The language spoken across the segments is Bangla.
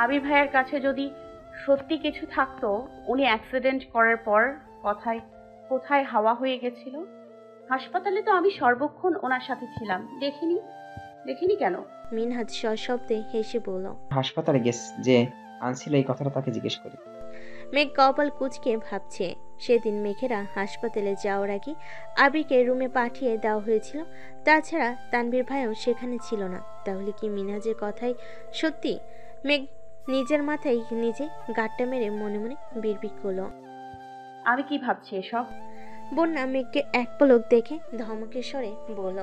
আবির ভাইয়ের কাছে যদি সত্যি কিছু থাকতো, উনি অ্যাক্সিডেন্ট করার পর কথায় কোথায় হাওয়া হয়ে গেছিল। হাসপাতালে তো আমি সর্বক্ষণ ওনার সাথে ছিলাম, দেখিনি। দেখিনি কেন? মিনহাজ সশব্দে হেসে বলল। হাসপাতালে যে আনছিল এই কথাটা তাকে জিজ্ঞেস করি। মেঘ কপাল কুঁচকে ভাবছে, সেদিন মেঘেরা হাসপাতালে যাওয়ার আগে আবিরকে রুমে পাঠিয়ে দেওয়া হয়েছিল। তাছাড়া তানভীর ভাইও সেখানে ছিল না। তাহলে কি মিনহাজের কথাই সত্যি? মেঘ নিজের মাথায় নিজে গাঁটটা মেরে মনে মনে বিড়বিড় করলো। আমি কি ভাবছি এসব? বন্যা মেঘকে এক পলক দেখে ধমকের স্বরে বলল।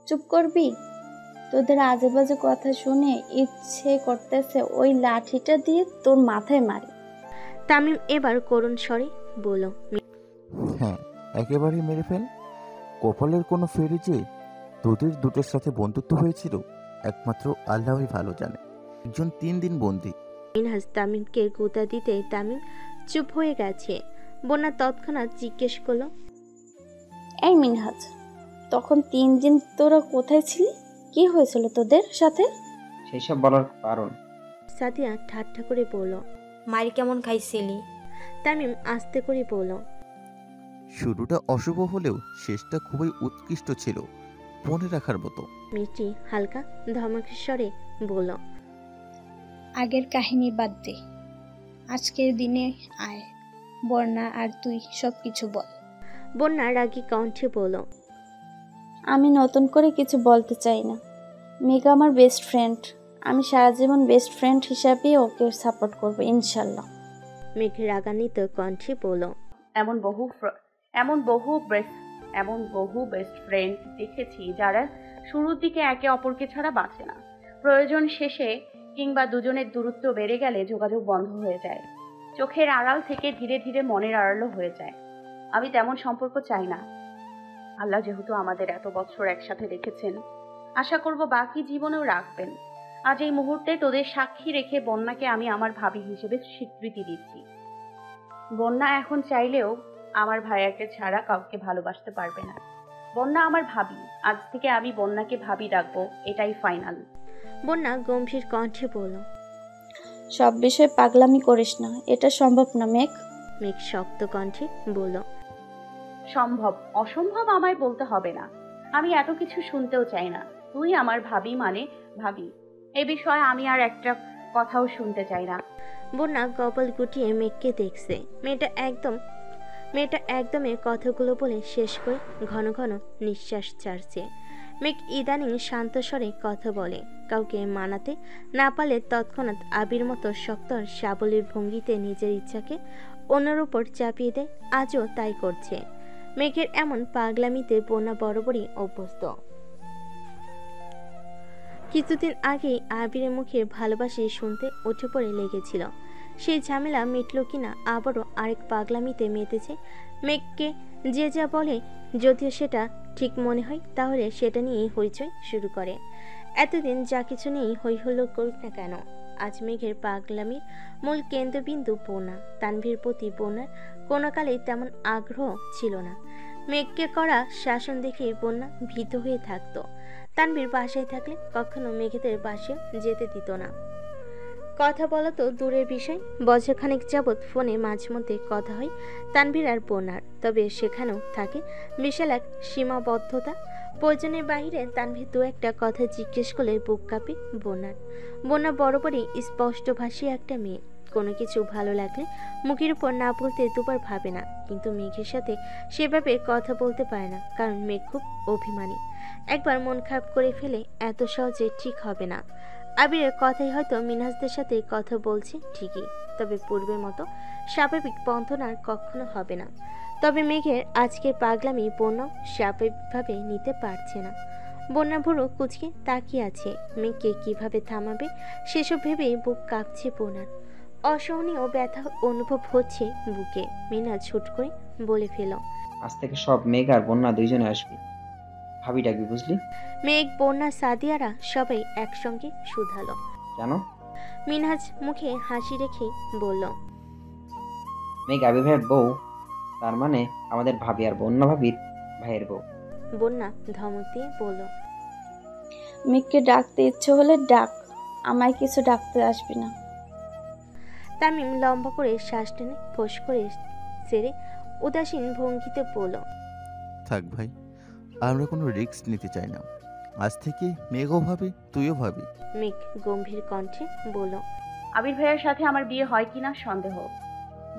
চুপ করবি? তোদের আজে বাজে কথা শুনে ইচ্ছে করতেছে ওই লাঠিটা দিয়ে তোর মাথায় মারি। তামিম এবার করুণ স্বরে বলল। হ্যাঁ, একেবারেই মেরে ফেল। কপালের কোনো ফেরি যে তোদের দুটোর সাথে বন্ধুত্ব হয়েছিল একমাত্র আল্লাহই ভালো জানে। একজন 3 দিন বন্দি। মিনহাজ তামিমকে গুঁতা দিতে তামিম চুপ হয়ে গেছে। বন্যা তৎক্ষণাৎ জিজ্ঞেস করলো। এই মিনহাজ, তখন 3 দিন তোরা কোথায় ছিলি? কি হয়েছিল তোদের সাথে? সেই সব বলার কারণ? সাদিয়া ঠাট্টা করে বলল। মারি কেমন খাইছিলি? তামিম আস্তে করে বলল। শুরুটা অশুভ হলেও শেষটা খুবই উৎকৃষ্ট ছিল, মনে রাখার মতো। মিষ্টি হালকা ধমকের স্বরে বলল। আগের কাহিনী বাদ দে, আজকের দিনে আয়। বর্ণা আর তুই সবকিছু বল। বন্যা রাগী কণ্ঠে বলল। আমি নতুন করে কিছু বলতে চাই না। মেঘা আমার বেস্ট ফ্রেন্ড। আমি সারা জীবন বেস্ট ফ্রেন্ড হিসাবে ওকে সাপোর্ট করবো ইনশাল্লাহ। মেঘ রাগান্বিত কণ্ঠে বলল। এমন বহু বেস্ট ফ্রেন্ড দেখেছি যারা শুরুর দিকে একে অপরকে ছাড়া বাঁচে না। প্রয়োজন শেষে কিংবা দুজনের দূরত্ব বেড়ে গেলে যোগাযোগ বন্ধ হয়ে যায়। চোখের আড়াল থেকে ধীরে ধীরে মনের আড়ালও হয়ে যায়। আমি তেমন সম্পর্ক চাই না। আল্লাহ যেহেতু আমাদের এত বছর একসাথে রেখেছেন, আশা করব বাকি জীবনেও রাখবেন। আজ এই মুহূর্তে তোদের সাক্ষী রেখে বন্যাকে আমি আমার ভাবি হিসেবে স্বীকৃতি দিচ্ছি। বন্যা এখন চাইলেও আমার ভাইয়াকে ছাড়া কাউকে ভালোবাসতে পারবে না। বন্যা আমার ভাবি, আজ থেকে আমি বন্যাকে ভাবি ডাকবো, এটাই ফাইনাল। বন্যা গম্ভীর কণ্ঠে বলল। সব বিষয়ে পাগলামি করিস না, এটা সম্ভব না মেঘ। মেঘ শক্ত কণ্ঠে বলল। সম্ভব অসম্ভব আমায় বলতে হবে না। আমি এত কিছু শুনতেও চাই না। তুই আমার ভাবি মানে ভাবি। এ বিষয়ে আমি আর একটা কথাও শুনতে চাই না। বন্যা কপাল গুটিয়ে মেঘকে দেখছে। মেয়েটা একদমই কথাগুলো বলে শেষ করে ঘন ঘন নিঃশ্বাস ছাড়ছে। মেঘ ইদানিং শান্ত স্বরে কথা বলে। কাউকে মানাতে না পারলে তৎক্ষণাৎ আবির মতো শক্ত সাবলীর ভঙ্গিতে নিজের ইচ্ছাকে অন্যের উপর চাপিয়ে দেয়। আজও তাই করছে। মেঘের এমন পাগলামিতে বন্যা বরাবরই অভ্যস্ত। কিছুদিন আগেই আবিরের মুখে ভালোবাসি শুনতে উঠে পড়ে লেগেছিল। সেই ঝামেলা মিটল কিনা আবারও আরেক পাগলামিতে মেতেছে। মেঘকে যে যা বলে, যদিও সেটা ঠিক মনে হয় তাহলে সেটা নিয়েই হইচই শুরু করে। এতদিন যা কিছু নিয়েই হই হুল্লোড় করুক না কেন, আজ মেঘের পাগলামির মূল কেন্দ্রবিন্দু বন্যা। তানভীর প্রতি বন্যার কোনো কালেই তেমন আগ্রহ ছিল না। মেঘকে করা শাসন দেখেই বন্যা ভীত হয়ে থাকতো। তানভীর বাসায় থাকলে কখনো মেঘেদের বাসায় যেতে দিত না। কথা বলা তো দূরের বিষয়, বছরখানেক যাবৎ ফোনে মাঝে মধ্যে কথা হয় তানভীর আর বন্যার। তবে সেখানেও থাকে বিশাল এক সীমাবদ্ধতা। প্রয়োজনের বাহিরে তানভীর দু একটা কথা জিজ্ঞেস করলে বুক কাঁপে বন্যার। বন্যা বরাবরই স্পষ্টভাষী একটা মেয়ে। কোনো কিছু ভালো লাগলে মুখের উপর না বলতে দুবার ভাবে না। কিন্তু মেঘের সাথে সেভাবে কথা বলতে পারে না, কারণ মেঘ খুব অভিমানী। একবার মন খারাপ করে ফেলে এত সহজে ঠিক হবে না। আবিরের কথাই হয়তো মিনহাজদের সাথে কথা বলছে ঠিকই, তবে পূর্বের মতো স্বাভাবিক বন্ধন আর কখনো হবে না। তবে মেঘের আজকের পাগলামি বন্যা স্বাভাবিকভাবে নিতে পারছে না। বন্যা ভুরু কুচকে তাকিয়ে আছে। মেঘকে কিভাবে থামাবে সেসব ভেবেই বুক কাঁপছে বন্যার। অসহনীয় ব্যথা অনুভব হচ্ছে বুকে। মিনা ছুট করে বলে ফেল। আজ থেকে সব মেঘ আর বন্যা দুইজনে আসবি, ভাবি ডাকবি, বুঝলি? মেঘ, বন্যা, সাদিয়ারা সবাই একসঙ্গে শুধালো। কেন? মিনহাজ মুখে হাসি রেখেই বলল। মেঘ আবির ভাইয়ের বউ, তার মানে আমাদের ভাবি আর বন্যা ভাবির ভাইয়ের বউ। বন্যা ধমক দিয়ে বলল। মেঘকে ডাকতে ইচ্ছে হলে ডাক, আমায় কিছু ডাকতে আসবি না। তামিম লম্বা করে শ্বাস টেনে ফোঁস করে ছেড়ে উদাসীন ভঙ্গিতে বলল, থাক ভাই, আমরা কোনো রিস্ক নিতে চাই না। আজ থেকে মেঘও ভাবি, তুইও ভাবি। মেঘ গম্ভীর কণ্ঠে বলল, আবির ভাইয়ের সাথে আমার বিয়ে হয় কিনা সন্দেহ।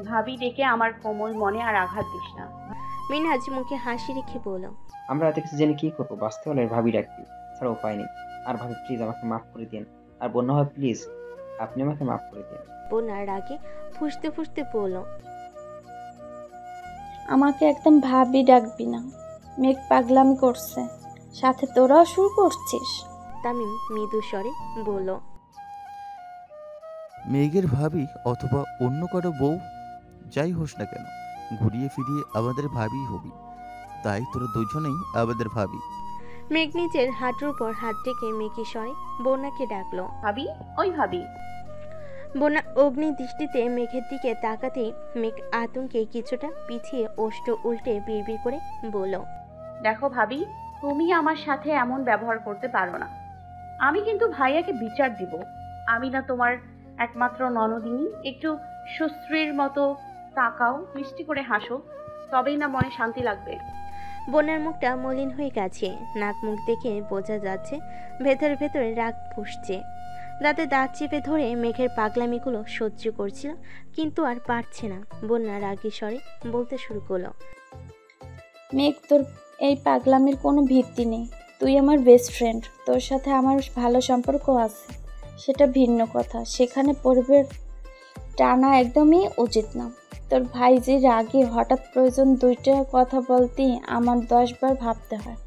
ভাবি ডেকে আমার কোমল মনে আর আঘাত দিস না। মিনহাজ মুখে হাসি রেখে বলল, আমরা এত কিছু জেনে কি করবো? বাঁচতে হলে ভাবি ডাকবি, ছাড়া উপায় নেই। আর ভাবি প্লিজ আমাকে মাফ করে দিন। আর বন্যা হয় প্লিজ আপনি আমাকে মাফ করে দিন। বন্যার রাগে ফুঁসতে ফুঁসতে বলল, আমাকে একদম ভাবি ডাকবি না। মেঘ পাগলামি করছে, সাথে তোরাও শুরু করছিস। তামিম মৃদু স্বরে বলল, মেঘের ভাবি অথবা অন্য কারো বউ যাই হোস না কেন, ঘুরিয়ে ফিরিয়ে আমাদের ভাবি হবি। তাই তোরা দুজনেই আমাদের ভাবি। মেঘ নিজের হাঁটুর উপর হাত রেখে মেঘি স্বরে বন্যাকে ডাকলো। ভাবি, ওই ভাবি। বন্যা অগ্নি দৃষ্টিতে মেঘের দিকে তাকাতেই মেঘ আতঙ্কে কিছুটা পিছিয়ে ওষ্ঠ উল্টে বিড়বিড় করে বলল, দেখো ভাবি, তুমি আমার সাথে এমন ব্যবহার করতে পারো না। আমি কিন্তু ভাইয়াকে বিচার দিব। আমি না তোমার একমাত্র ননদিনী। একটু সুস্ত্রীর মতো তাকাও, মিষ্টি করে হাসো, তবেই না মনে শান্তি লাগবে। বন্যার মুখটা মলিন হয়ে গেছে, নাক মুখ দেখে বোঝা যাচ্ছে ভেতরে ভেতরে রাগ পুষছে। দাঁতে দাঁত চেপে ধরে মেঘের পাগলামিগুলো সহ্য করছিল, কিন্তু আর পারছে না। বন্যা রাগী স্বরে বলতে শুরু করলো, মেঘ, তোর এই পাগলামির কোনো ভিত্তি নেই। তুই আমার বেস্ট ফ্রেন্ড, তোর সাথে আমার ভালো সম্পর্ক আছে, সেটা ভিন্ন কথা। সেখানে পরিবেশ টানা একদমই উচিত না। তোর ভাই যে রাগে হঠাৎ প্রয়োজন দুইটা কথা বলতেই আমার 10 বার ভাবতে হয়।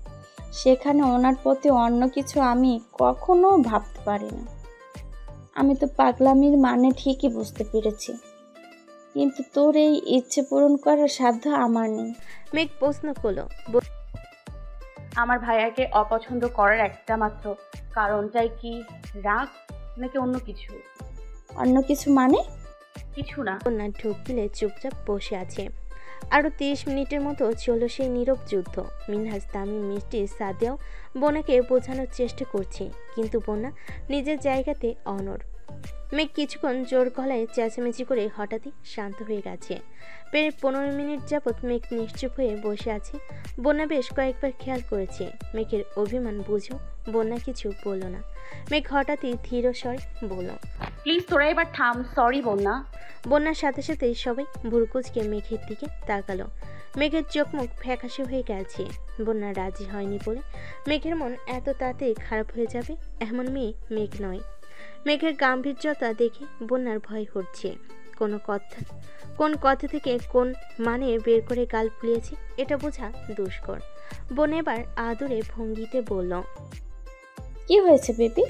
সেখানে ওনার প্রতি অন্য কিছু আমি কখনো ভাবতে পারি না। আমি তো পাগলামির মানে ঠিকই বুঝতে পেরেছি, কিন্তু তোর এই ইচ্ছে পূরণ করার সাধ্য আমার নেই। মেঘ প্রশ্ন করলো, আমার ভাইয়াকে অপছন্দ করার একটা মাত্র কারণটাই কি রাগ, নাকি অন্য কিছু? অন্য কিছু মানে? কিছু না। বন্যা ঢুক গিলে চুপচাপ বসে আছে। আরও 30 মিনিটের মতো চলল সেই নীরব যুদ্ধ। মিনহাজ, তামিম, মিষ্টি, সাদিয়াও বন্যাকে বোঝানোর চেষ্টা করছে, কিন্তু বন্যা নিজের জায়গাতে অনড়। মেঘ কিছুক্ষণ জোর গলায় চেঁচামেচি করে হঠাৎই শান্ত হয়ে গেছে। প্রায় 15 মিনিট যাবৎ মেঘ নিশ্চুপ হয়ে বসে আছে। বন্যা বেশ কয়েকবার খেয়াল করেছে। মেঘের অভিমান বুঝেও বন্যা কিছু বলল না। মেঘ হঠাৎই ধীর স্বরে বলল, প্লিজ তোরা এবার থাম। সরি বন্যা। বন্যার সাথে সাথেই সবাই ভুরকুচকে মেঘের দিকে তাকালো। মেঘের চোখ মুখ ফ্যাকাশে হয়ে গেছে। বন্যা রাজি হয়নি বলে মেঘের মন এত তাড়াতাড়ি খারাপ হয়ে যাবে এমন মেয়ে মেঘ নয়। মেঘের গাম্ভীর্যতা দেখে বন্যার ভয় হচ্ছে। কোন কথা থেকে কোন মানে বের করে গাল ফুলিয়েছে এটা বোঝা দুষ্কর। বোন এবার আদুরে ভঙ্গিতে বলল, কি হয়েছে বেবি?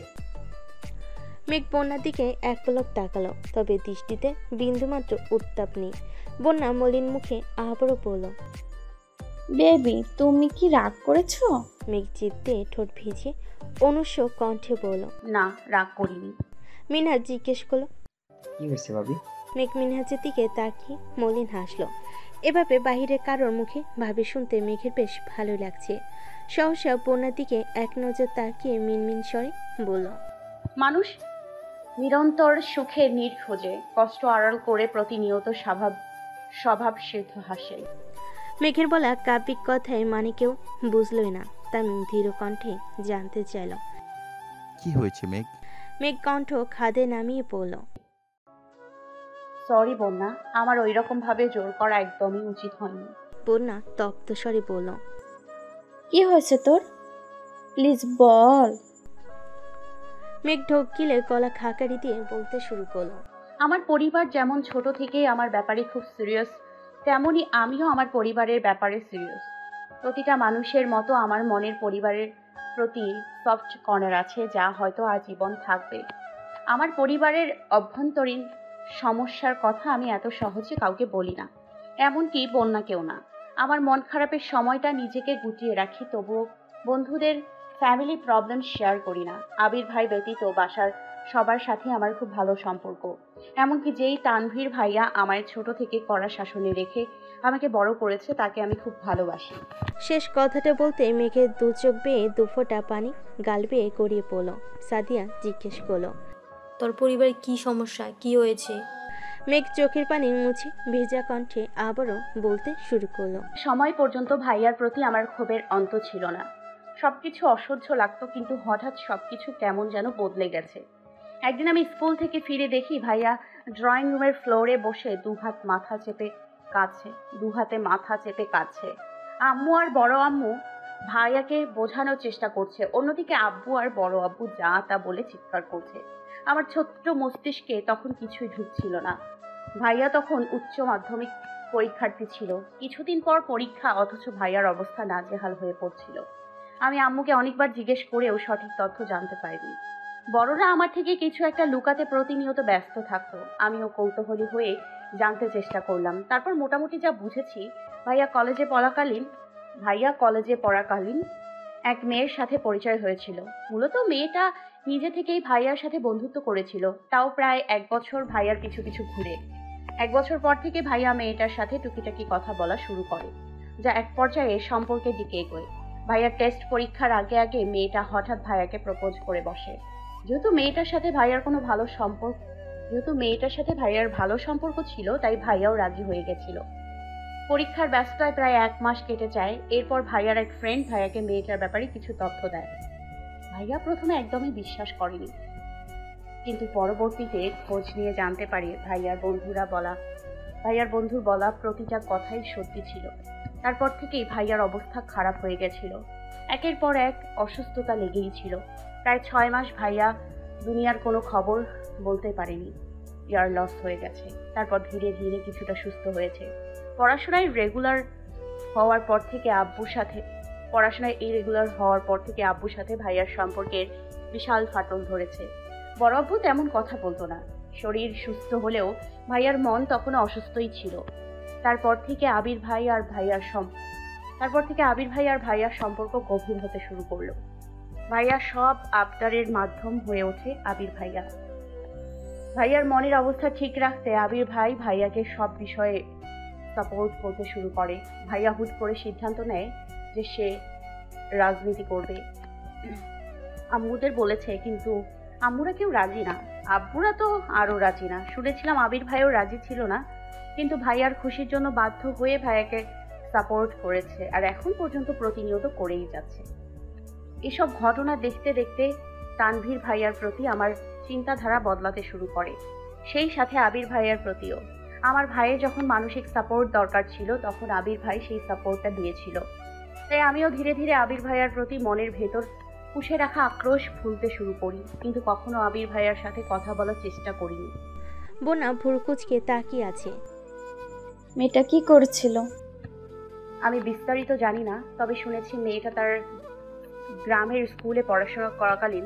মেঘ বন্যার দিকে এক পলক তাকালো, তবে দৃষ্টিতে বিন্দুমাত্র উত্তাপ নেই। বন্যা মলিন মুখে আবারও বলল, বেবি, তুমি কি রাগ করেছো? মেঘ চিত্তে ঠোঁট ভিজিয়ে অনুষ্য কণ্ঠে বলল, না, রাগ করিনি। মিনহাজ জিজ্ঞেস করলো, কি হয়েছে ভাবি? মেঘ মিনহাজের দিকে তাকিয়ে মলিন হাসলো। এভাবে বাহিরে কারোর মুখে ভাবে শুনতে মেঘের বেশ ভালো লাগছে। সহসা বন্যার দিকে এক নজর তাকিয়ে মিনমিন স্বরে বলল, মানুষ নিরন্তর সুখের নীড় খোঁজে, কষ্ট আড়াল করে প্রতিনিয়ত স্বভাব সিদ্ধ হাসে। মেঘের বলা কাব্যিক কথায় মানে কেউ বুঝলই না। তামিম ধীর কণ্ঠে জানতে চাইল, কি হয়েছে মেঘ? মেঘ কণ্ঠ খাদে নামিয়ে পড়ল, সরি বন্যা, আমার ওই রকম ভাবে জোর করা একদমই উচিত হয়নি। বন্যা তপ্ত স্বরে বলল, কি হয়েছে তোর? প্লিজ বল। মেঘ ঢোক গিলে গলা খাকারি দিয়ে বলতে শুরু করলো, আমার পরিবার যেমন ছোট থেকেই আমার ব্যাপারে খুব সিরিয়াস, তেমনি আমিও আমার পরিবারের ব্যাপারে সিরিয়াস। প্রতিটা মানুষের মতো আমার মনের পরিবারের প্রতি সফট কর্নার আছে, যা হয়তো আজীবন থাকবে। আমার পরিবারের অভ্যন্তরীণ সমস্যার কথা আমি এত সহজে কাউকে বলি না, এমনকি বন্যাকেও না। আমার মন খারাপের সময়টা নিজেকে গুটিয়ে রাখি, তবুও বন্ধুদের ফ্যামিলি প্রবলেম শেয়ার করি না। আবির ভাই ব্যতীত বাসার সবার সাথে আমার খুব ভালো সম্পর্ক, এমনকি যেই তানভীর ভাইয়া আমায় ছোট থেকে কড়া শাসনে রেখে আমাকে বড় করেছে, তাকে আমি খুব ভালোবাসি। শেষ কথাটা বলতে মেঘের দু চোখ বেয়ে দুফোঁটা পানি গাল বেয়ে গড়িয়ে পড়ল। সাদিয়া জিজ্ঞেস করলো, তোর পরিবারে কি সমস্যা, কি হয়েছে? মেঘ চোখের পানি মুছে ভেজা কণ্ঠে আবারও বলতে শুরু করলো। সময় পর্যন্ত ভাইয়ার প্রতি আমার ক্ষোভের অন্ত ছিল না। সবকিছু অসহ্য লাগতো, কিন্তু হঠাৎ সবকিছু কেমন যেন বদলে গেছে। একদিন আমি স্কুল থেকে ফিরে দেখি ভাইয়া ড্রয়িং রুমের ফ্লোরে বসে দুহাতে মাথা চেপে কাঁদছে। আম্মু আর বড় আম্মু ভাইয়াকে বোঝানোর চেষ্টা করছে, অন্যদিকে আব্বু আর বড় আব্বু যা তা বলে চিৎকার করছে। আমার ছোট্ট মস্তিষ্কে তখন কিছুই ঢুকছিল না। ভাইয়া তখন উচ্চ মাধ্যমিক পরীক্ষার্থী ছিল, কিছুদিন পর পরীক্ষা, অথচ ভাইয়ার অবস্থা নাজেহাল হয়ে পড়ছিল। আমি আম্মুকে অনেকবার জিজ্ঞেস করেও সঠিক তথ্য জানতে পারিনি। বড়রা আমার থেকে কিছু একটা লুকাতে প্রতিনিয়ত ব্যস্ত থাকতো। আমিও কৌতূহলী হয়ে জানতে চেষ্টা করলাম। তারপর মোটামুটি যা বুঝেছি, ভাইয়া কলেজে পড়াকালীন এক মেয়ের সাথে পরিচয় হয়েছিল। মূলত মেয়েটা নিজে থেকেই ভাইয়ার সাথে বন্ধুত্ব করেছিল, তাও প্রায় 1 বছর ভাইয়ার পিছু পিছু ঘুরে। 1 বছর পর থেকে ভাইয়া মেয়েটার সাথে টুকিটাকি কথা বলা শুরু করে, যা এক পর্যায়ে সম্পর্কের দিকে এগোয়। ভাইয়ার টেস্ট পরীক্ষার আগে আগে মেয়েটা হঠাৎ ভাইয়াকে প্রপোজ করে বসে। যেহেতু মেয়েটার সাথে ভাইয়ার ভালো সম্পর্ক ছিল, তাই ভাইয়াও রাজি হয়ে গেছিল। পরীক্ষার ব্যস্ততায় প্রায় 1 মাস কেটে যায়। এরপর ভাইয়ার এক ফ্রেন্ড ভাইয়াকে মেয়েটার ব্যাপারে কিছু তথ্য দেয়। ভাইয়া প্রথমে একদমই বিশ্বাস করেনি, কিন্তু পরবর্তীতে খোঁজ নিয়ে জানতে পারি ভাইয়ার বন্ধুর বলা প্রতিটা কথাই সত্যি ছিল। তারপর থেকেই ভাইয়ার অবস্থা খারাপ হয়ে গেছিল। একের পর এক অসুস্থতা লেগেই ছিল। প্রায় 6 মাস ভাইয়া দুনিয়ার কোনো খবর বলতে পারেনি, ইয়ার লস হয়ে গেছে। তারপর ধীরে ধীরে কিছুটা সুস্থ হয়েছে। পড়াশোনায় ইরেগুলার হওয়ার পর থেকে আব্বুর সাথে ভাইয়ার সম্পর্কের বিশাল ফাটল ধরেছে। বড় আব্বু তেমন কথা বলতো না, শরীর সুস্থ হলেও ভাইয়ার মন তখনও অসুস্থই ছিল। তারপর থেকে আবির ভাই আর ভাইয়ার সম্পর্ক গভীর হতে শুরু করলো। ভাইয়া সব আবদারের মাধ্যম হয়ে ওঠে আবির ভাইয়া। ভাইয়ার মনের অবস্থা ঠিক রাখতে আবির ভাই ভাইয়াকে সব বিষয়ে সাপোর্ট করতে শুরু করে। ভাইয়া হুট করে সিদ্ধান্ত নেয় যে সে রাজনীতি করবে। আম্মুদের বলেছে, কিন্তু আম্মুরা কেউ রাজি না। আব্বুরা তো আরও রাজি না। শুনেছিলাম আবির ভাইও রাজি ছিল না, কিন্তু ভাইয়ার খুশির জন্য বাধ্য হয়ে ভাইয়াকে সাপোর্ট করেছে, আর এখন পর্যন্ত প্রতিনিয়ত করেই যাচ্ছে। এসব ঘটনা দেখতে দেখতে তানভীর ভাইয়ার প্রতি আমার চিন্তাধারা বদলাতে শুরু করে, সেই সাথে আবির ভাইয়ার প্রতিও। আমার ভাইয়ের যখন মানসিক সাপোর্ট দরকার ছিল, তখন আবির ভাই সেই সাপোর্টটা দিয়েছিল। তাই আমিও ধীরে ধীরে আবির ভাইয়ার প্রতি মনের ভেতর পুষে রাখা আক্রোশ ভুলতে শুরু করি, কিন্তু কখনো আবির ভাইয়ার সাথে কথা বলার চেষ্টা করিনি। বোনা ভুরকুচকে তাকিয়ে আছে। মেয়েটা কি করছিল? আমি বিস্তারিত জানি না, তবে শুনেছি মেয়েটা তার গ্রামের স্কুলে পড়াশোনা করাকালীন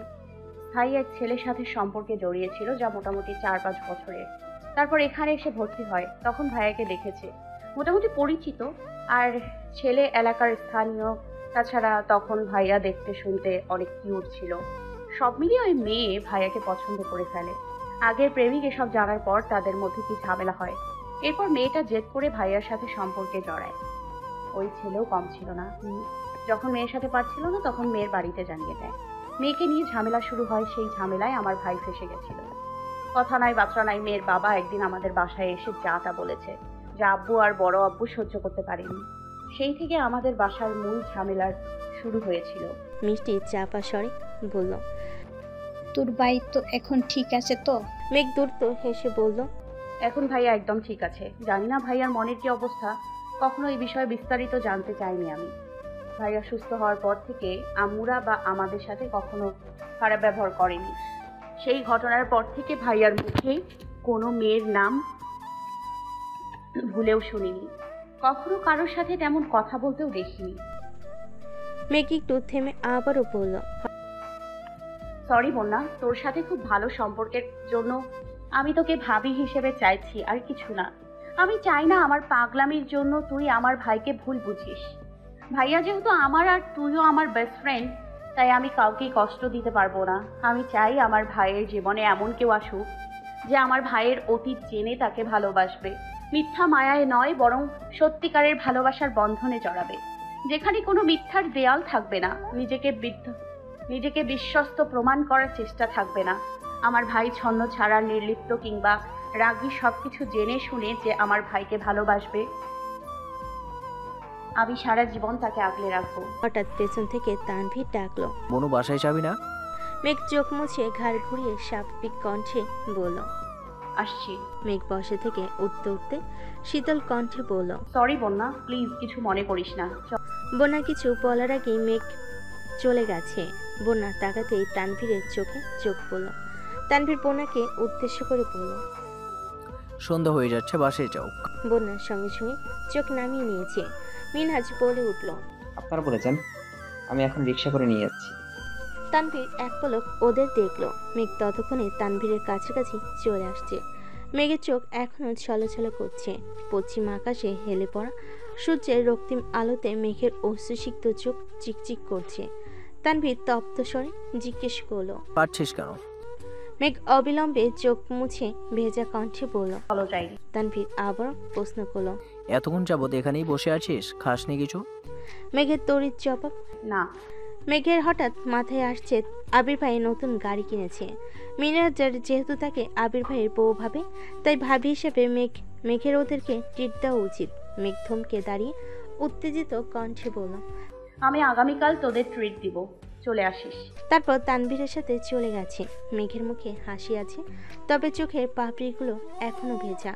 স্থায়ী এক ছেলের সাথে সম্পর্কে জড়িয়েছিল, যা মোটামুটি 4-5 বছরের। তারপর এখানে এসে ভর্তি হয়। তখন ভাইয়াকে দেখেছে, মোটামুটি পরিচিত, আর ছেলে এলাকার স্থানীয়। তাছাড়া তখন ভাইয়া দেখতে শুনতে অনেক কিউট ছিল। সব মিলিয়ে ওই মেয়ে ভাইয়াকে পছন্দ করে ফেলে। আগের প্রেমিক এসব জানার পর তাদের মধ্যে কি ঝামেলা হয়। এরপর মেয়েটা জেদ করে ভাইয়ার সাথে সম্পর্কে জড়ায়। ওই ছেলেও কম ছিল না। যখন মেয়ের সাথে পারছিল না, তখন মেয়ের বাড়িতে জানিয়ে দেয়। মেয়েকে নিয়ে ঝামেলা শুরু হয়। সেই ঝামেলায় আমার ভাই ফেসে গেছিল। কথা নাই বার্তা নাই, মেয়ের বাবা একদিন আমাদের বাসায় এসে যা তা বলেছে, যা আব্বু আর বড় আব্বু সহ্য করতে পারেনি। সেই থেকে আমাদের বাসার মূল ঝামেলার শুরু হয়েছিল। মিষ্টি চাপা স্বরে বলল, তোর ভাই তো এখন ঠিক আছে তো? মেঘ দ্রুত হেসে বলল, এখন ভাইয়া একদম ঠিক আছে। জানি না ভাইয়ার মনের কি অবস্থা, কখনো এই বিষয়ে বিস্তারিত জানতে চাইনি আমি। ভাইয়া সুস্থ হওয়ার পর থেকে আম্মুরা বা আমাদের সাথে কখনো খারাপ ব্যবহার করেনি। সেই ঘটনার পর থেকে ভাইয়ার মুখে কোনো মেয়ের নাম ভুলেও শুনিনি, কখনো কারোর সাথে তেমন কথা বলতেও দেখিনি। মেঘ একটু থেমে আবারও বলল, সরি বন্যা, তোর সাথে খুব ভালো সম্পর্কের জন্য আমি তোকে ভাবি হিসেবে চাইছি, আর কিছু না। আমি চাই না আমার পাগলামির জন্য তুই আমার ভাইকে ভুল বুঝিস। ভাইয়া যেহেতু আমার আর তুইও আমার বেস্ট ফ্রেন্ড, তাই আমি কাউকেই কষ্ট দিতে পারবো না। আমি চাই আমার ভাইয়ের জীবনে এমন কেউ আসুক যে আমার ভাইয়ের অতীত জেনে তাকে ভালোবাসবে, মিথ্যা মায়ায় নয়, বরং সত্যিকারের ভালোবাসার বন্ধনে জড়াবে, যেখানে কোনো মিথ্যার দেয়াল থাকবে না, নিজেকে বিশ্বস্ত প্রমাণ করার চেষ্টা থাকবে না। আমার ভাই ছন্ন ছাড়া নির্লিপ্ত কিংবা রাগী সবকিছু জেনে শুনে যে আমার ভাইকে ভালোবাসবে, আমি সারা জীবন তাকে আগলে রাখবো। হঠাৎ পেছন থেকে তানভীর ডাকলো, বনু বাসায় যাবি না? মেঘ চোখ মুছে ঘাড় ঘুরিয়ে স্বাভাবিক কণ্ঠে বলল। আসছি। মেঘ বসে থেকে উঠতে উঠতে শীতল কণ্ঠে বলল, সরি বন্যা, প্লিজ কিছু মনে করিস না। বন্যা কিছু বলার আগেই মেঘ চলে গেছে। বন্যা তাকাতেই তানভীরের চোখে চোখ পড়ল। তানভীর বন্যাকে উদ্দেশ্য করে বলল, সন্ধ্যা হয়ে যাচ্ছে, বাসায় যাও। বন্যার সঙ্গে সঙ্গে চোখ নামিয়ে নিয়েছে। মিনহাজ বলে উঠল, আপনারা বলেছেন, আমি এখন রিক্সা করে নিয়ে যাচ্ছি। তানভীর এক পলক ওদের দেখলো। মেঘ ততক্ষণে তানভীরের কাছাকাছি চলে আসছে। মেঘের চোখ এখনো ছলছল করছে। পশ্চিম আকাশে হেলে পড়া সূর্যের রক্তিম আলোতে মেঘের অশ্রুসিক্ত চোখ চিকচিক করছে। তানভীর তপ্ত স্বরে জিজ্ঞেস করলো, পারছিস কেন? মেঘ অবিলম্বে চোখ মুছে ভেজা কণ্ঠে বলল। চলো যাই। তানভীর আবার প্রশ্ন করলো, এতক্ষণ যাবত এখানেই বসে আছিস, খাসনি কিছু? মেঘের তড়িৎ জবাব, না। মেঘের হঠাৎ মাথায় আসছে আবির ভাই নতুন গাড়ি কিনেছে। মিনাজার যেহেতু তাকে আবির ভাইয়ের বউ ভাবে, তাই ভাবি হিসেবে মেঘের ওদেরকে ট্রিট দেওয়া উচিত। মেঘ থমকে দাঁড়িয়ে উত্তেজিত কণ্ঠে বলল, আমি আগামীকাল তোদের ট্রিট দিব, চলে আসিস। তারপর তানভীরের সাথে চলে গেছে। মেঘের মুখে হাসি আছে, তবে চোখের পাপড়িগুলো এখনো ভেজা।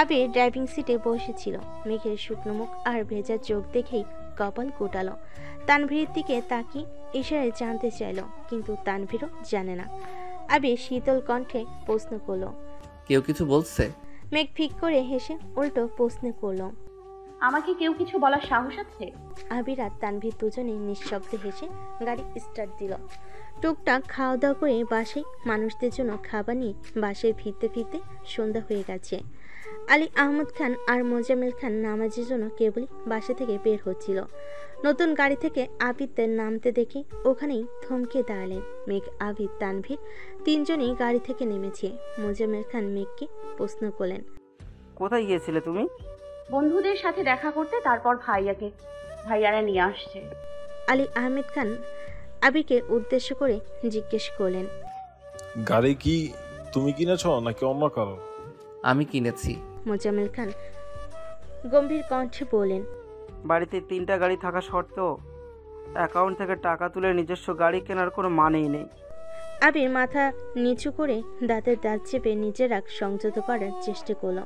আবির ড্রাইভিং সিটে বসেছিল। মেঘের শুকনো মুখ আর ভেজা চোখ দেখেই কপাল গোটালো। তানভীরের দিকে তাকিয়ে ইশারায় জানতে চাইল, কিন্তু তানভীরও জানে না। আবির শীতল কণ্ঠে প্রশ্ন করলো, কেউ কিছু বলছে? মেঘ ফিক করে হেসে উল্টো প্রশ্ন করলো, আমাকে কেউ কিছু বলার সাহস আছে? আবির আর তানভীর দুজনেই নিঃশব্দে হেসে গাড়ি স্টার্ট দিল। টুকটাক খাওয়া দাওয়া করে বাসায় মানুষদের জন্য খাবার নিয়ে বাসায় ফিরতে ফিরতে সন্ধ্যা হয়ে গেছে। আলী আহমদ খান আর মোজাম্মেল খান নামাজের জন্য কেবলই বাসা থেকে বের হচ্ছিল। নতুন গাড়ি থেকে আবিরদের নামতে দেখে ওখানেই থমকে দাঁড়ালেন। মেঘ, আবির, তানভীর তিনজনেই গাড়ি থেকে নেমেছে। মোজাম্মেল খান মেঘকে প্রশ্ন করলেন, কোথায় গিয়েছিলে তুমি? বন্ধুদের সাথে দেখা করতে, তারপর ভাইয়ারা নিয়ে আসছে। আলী আহমেদ খান আবিরকে উদ্দেশ্য করে জিজ্ঞেস করলেন, গাড়ি কি তুমি কিনেছ নাকি অন্য কারো? আমি কিনেছি। মোজাম্মেল খান গম্ভীর কণ্ঠে বললেন, বাড়িতে 3টা গাড়ি থাকা সত্ত্বেও অ্যাকাউন্ট থেকে টাকা তুলে নিজস্ব গাড়ি কেনার কোনো মানেই নেই। আবির মাথা নিচু করে দাঁতের দাঁত চেপে নিজের রাগ সংযত করার চেষ্টা করল।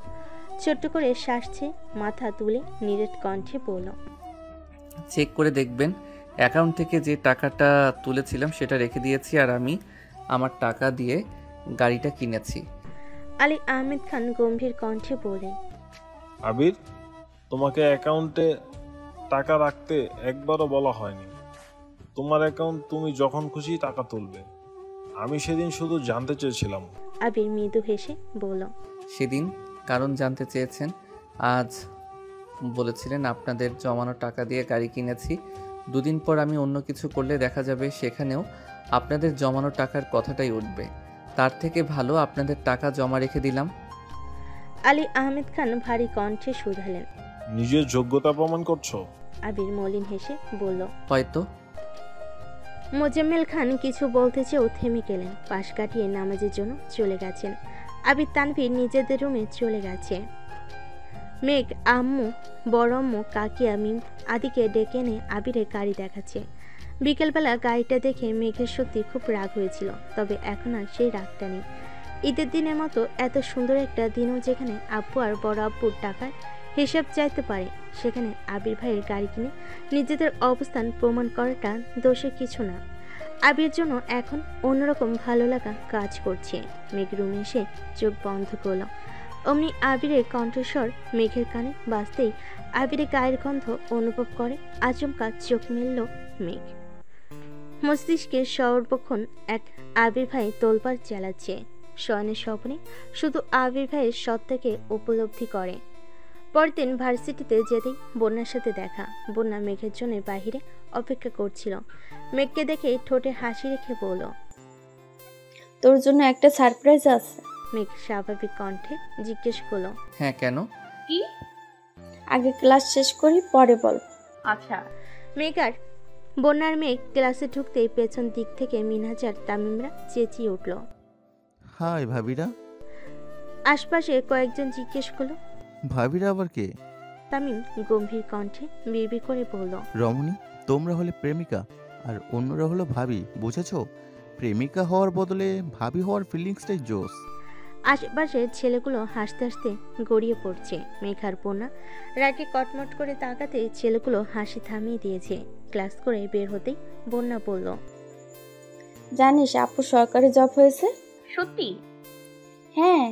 ছোট্ট করে শ্বাস ছেড়ে মাথা তুলে নিরেট কণ্ঠে বলল, চেক করে দেখবেন, অ্যাকাউন্ট থেকে যে টাকাটা তুলেছিলাম সেটা রেখে দিয়েছি, আর আমি আমার টাকা দিয়ে গাড়িটা কিনেছি। আলী আহমেদ খান গম্ভীর কণ্ঠে বলেন, আবির, তোমাকে অ্যাকাউন্টে টাকা রাখতে একবারও বলা হয়নি। তোমার অ্যাকাউন্ট, তুমি যখন খুশি টাকা তুলবে। আমি সেদিন শুধু জানতে চেয়েছিলাম। আবির মৃদু হেসে বলল, সেদিন কারণ জানতে চেয়েছেন, আজ বলেছিলেন আপনাদের জমানো টাকা দিয়ে গাড়ি কিনেছি। দুদিন পর আমি অন্য কিছু করলে দেখা যাবে সেখানেও আপনাদের জমানো টাকার কথাটাই উঠবে। তার থেকে ভালো আপনাদের টাকা জমা রেখে দিলাম। আলী আহমেদ খান ভারী কণ্ঠে শুধালেন, নিজের যোগ্যতা প্রমাণ করছো? আবির মলিন হেসে বলল, হয়তো। মোজাম্মেল খান কিছু বলতে চেয়েও থেমে গেলেন। পাশ কাটিয়ে নামাজের জন্য চলে গেছেন। আবির, তানভীর নিজেদের রুমে চলে গেছে। মেঘ আম্মু, বড় আম্মু, কাকিয়া, মিম আদিকে ডেকে এনে আবিরের গাড়ি দেখাচ্ছে। বিকেলবেলা গাড়িটা দেখে মেঘের সত্যি খুব রাগ হয়েছিল, তবে এখন আর সেই রাগটা নেই। ঈদের দিনের মতো এত সুন্দর একটা দিনও যেখানে আব্বু আর বড় আব্বুর টাকার হিসাব চাইতে পারে, সেখানে আবির ভাইয়ের গাড়ি কিনে নিজেদের অবস্থান প্রমাণ করাটা দোষের কিছু না। আবির জন্য এখন অন্যরকম ভালো লাগা কাজ করছে। মেঘ রুমে এসে চোখ বন্ধ করল। অমনি আবিরের কণ্ঠস্বর মেঘের কানে বাজতেই আবিরের গায়ের গন্ধ অনুভব করে। আচমকা চোখ মেলল মেঘ। মস্তিষ্কে সর্বক্ষণ এক আবির ভাই তোলপাড় চালাচ্ছে। শয়নের স্বপ্নে শুধু আবির ভাইয়ের সত্তাকে উপলব্ধি করে। পরদিন ভার্সিটিতে যেতেই বন্যার সাথে দেখা। বন্যা মেঘের জন্য বাহিরে অপেক্ষা করছিল। মেঘকে দেখে ঠোঁটে হাসি রেখে বলল, তোর জন্য একটা সারপ্রাইজ আছে। মেঘ স্বাভাবিক কণ্ঠে জিজ্ঞেস করলো, হ্যাঁ, কেন? কি? আগে ক্লাস শেষ করি, পরে বল। আচ্ছা। মেঘ আর বন্যার মেঘ ক্লাসে ঢুকতেই পেছন দিক থেকে মিনহাজ আর তামিমরা চেঁচিয়ে উঠল, হাই ভাবিরা। আশপাশে কয়েকজন জিজ্ঞেস করলো। ভাবিরা আবার কে? তামিম গম্ভীর কণ্ঠে বিড়বিড় করে বলল, রমণী, তোমরা হলে প্রেমিকা আর অন্যরা হলো ভাবি, বুঝেছো? প্রেমিকা হওয়ার বদলে ভাবি হওয়ার ফিলিংসটাই জোস। আশেপাশে ছেলেগুলো হাসতে হাসতে গড়িয়ে পড়ছে। মেঘার পূর্ণা রাগে কটমট করে তাকাতে ছেলেগুলো হাসি থামিয়ে দিয়েছে। ক্লাস করে বের হতেই বন্যা বলল, জানিস আপু সরকারি জব হয়েছে? সত্যি? হ্যাঁ,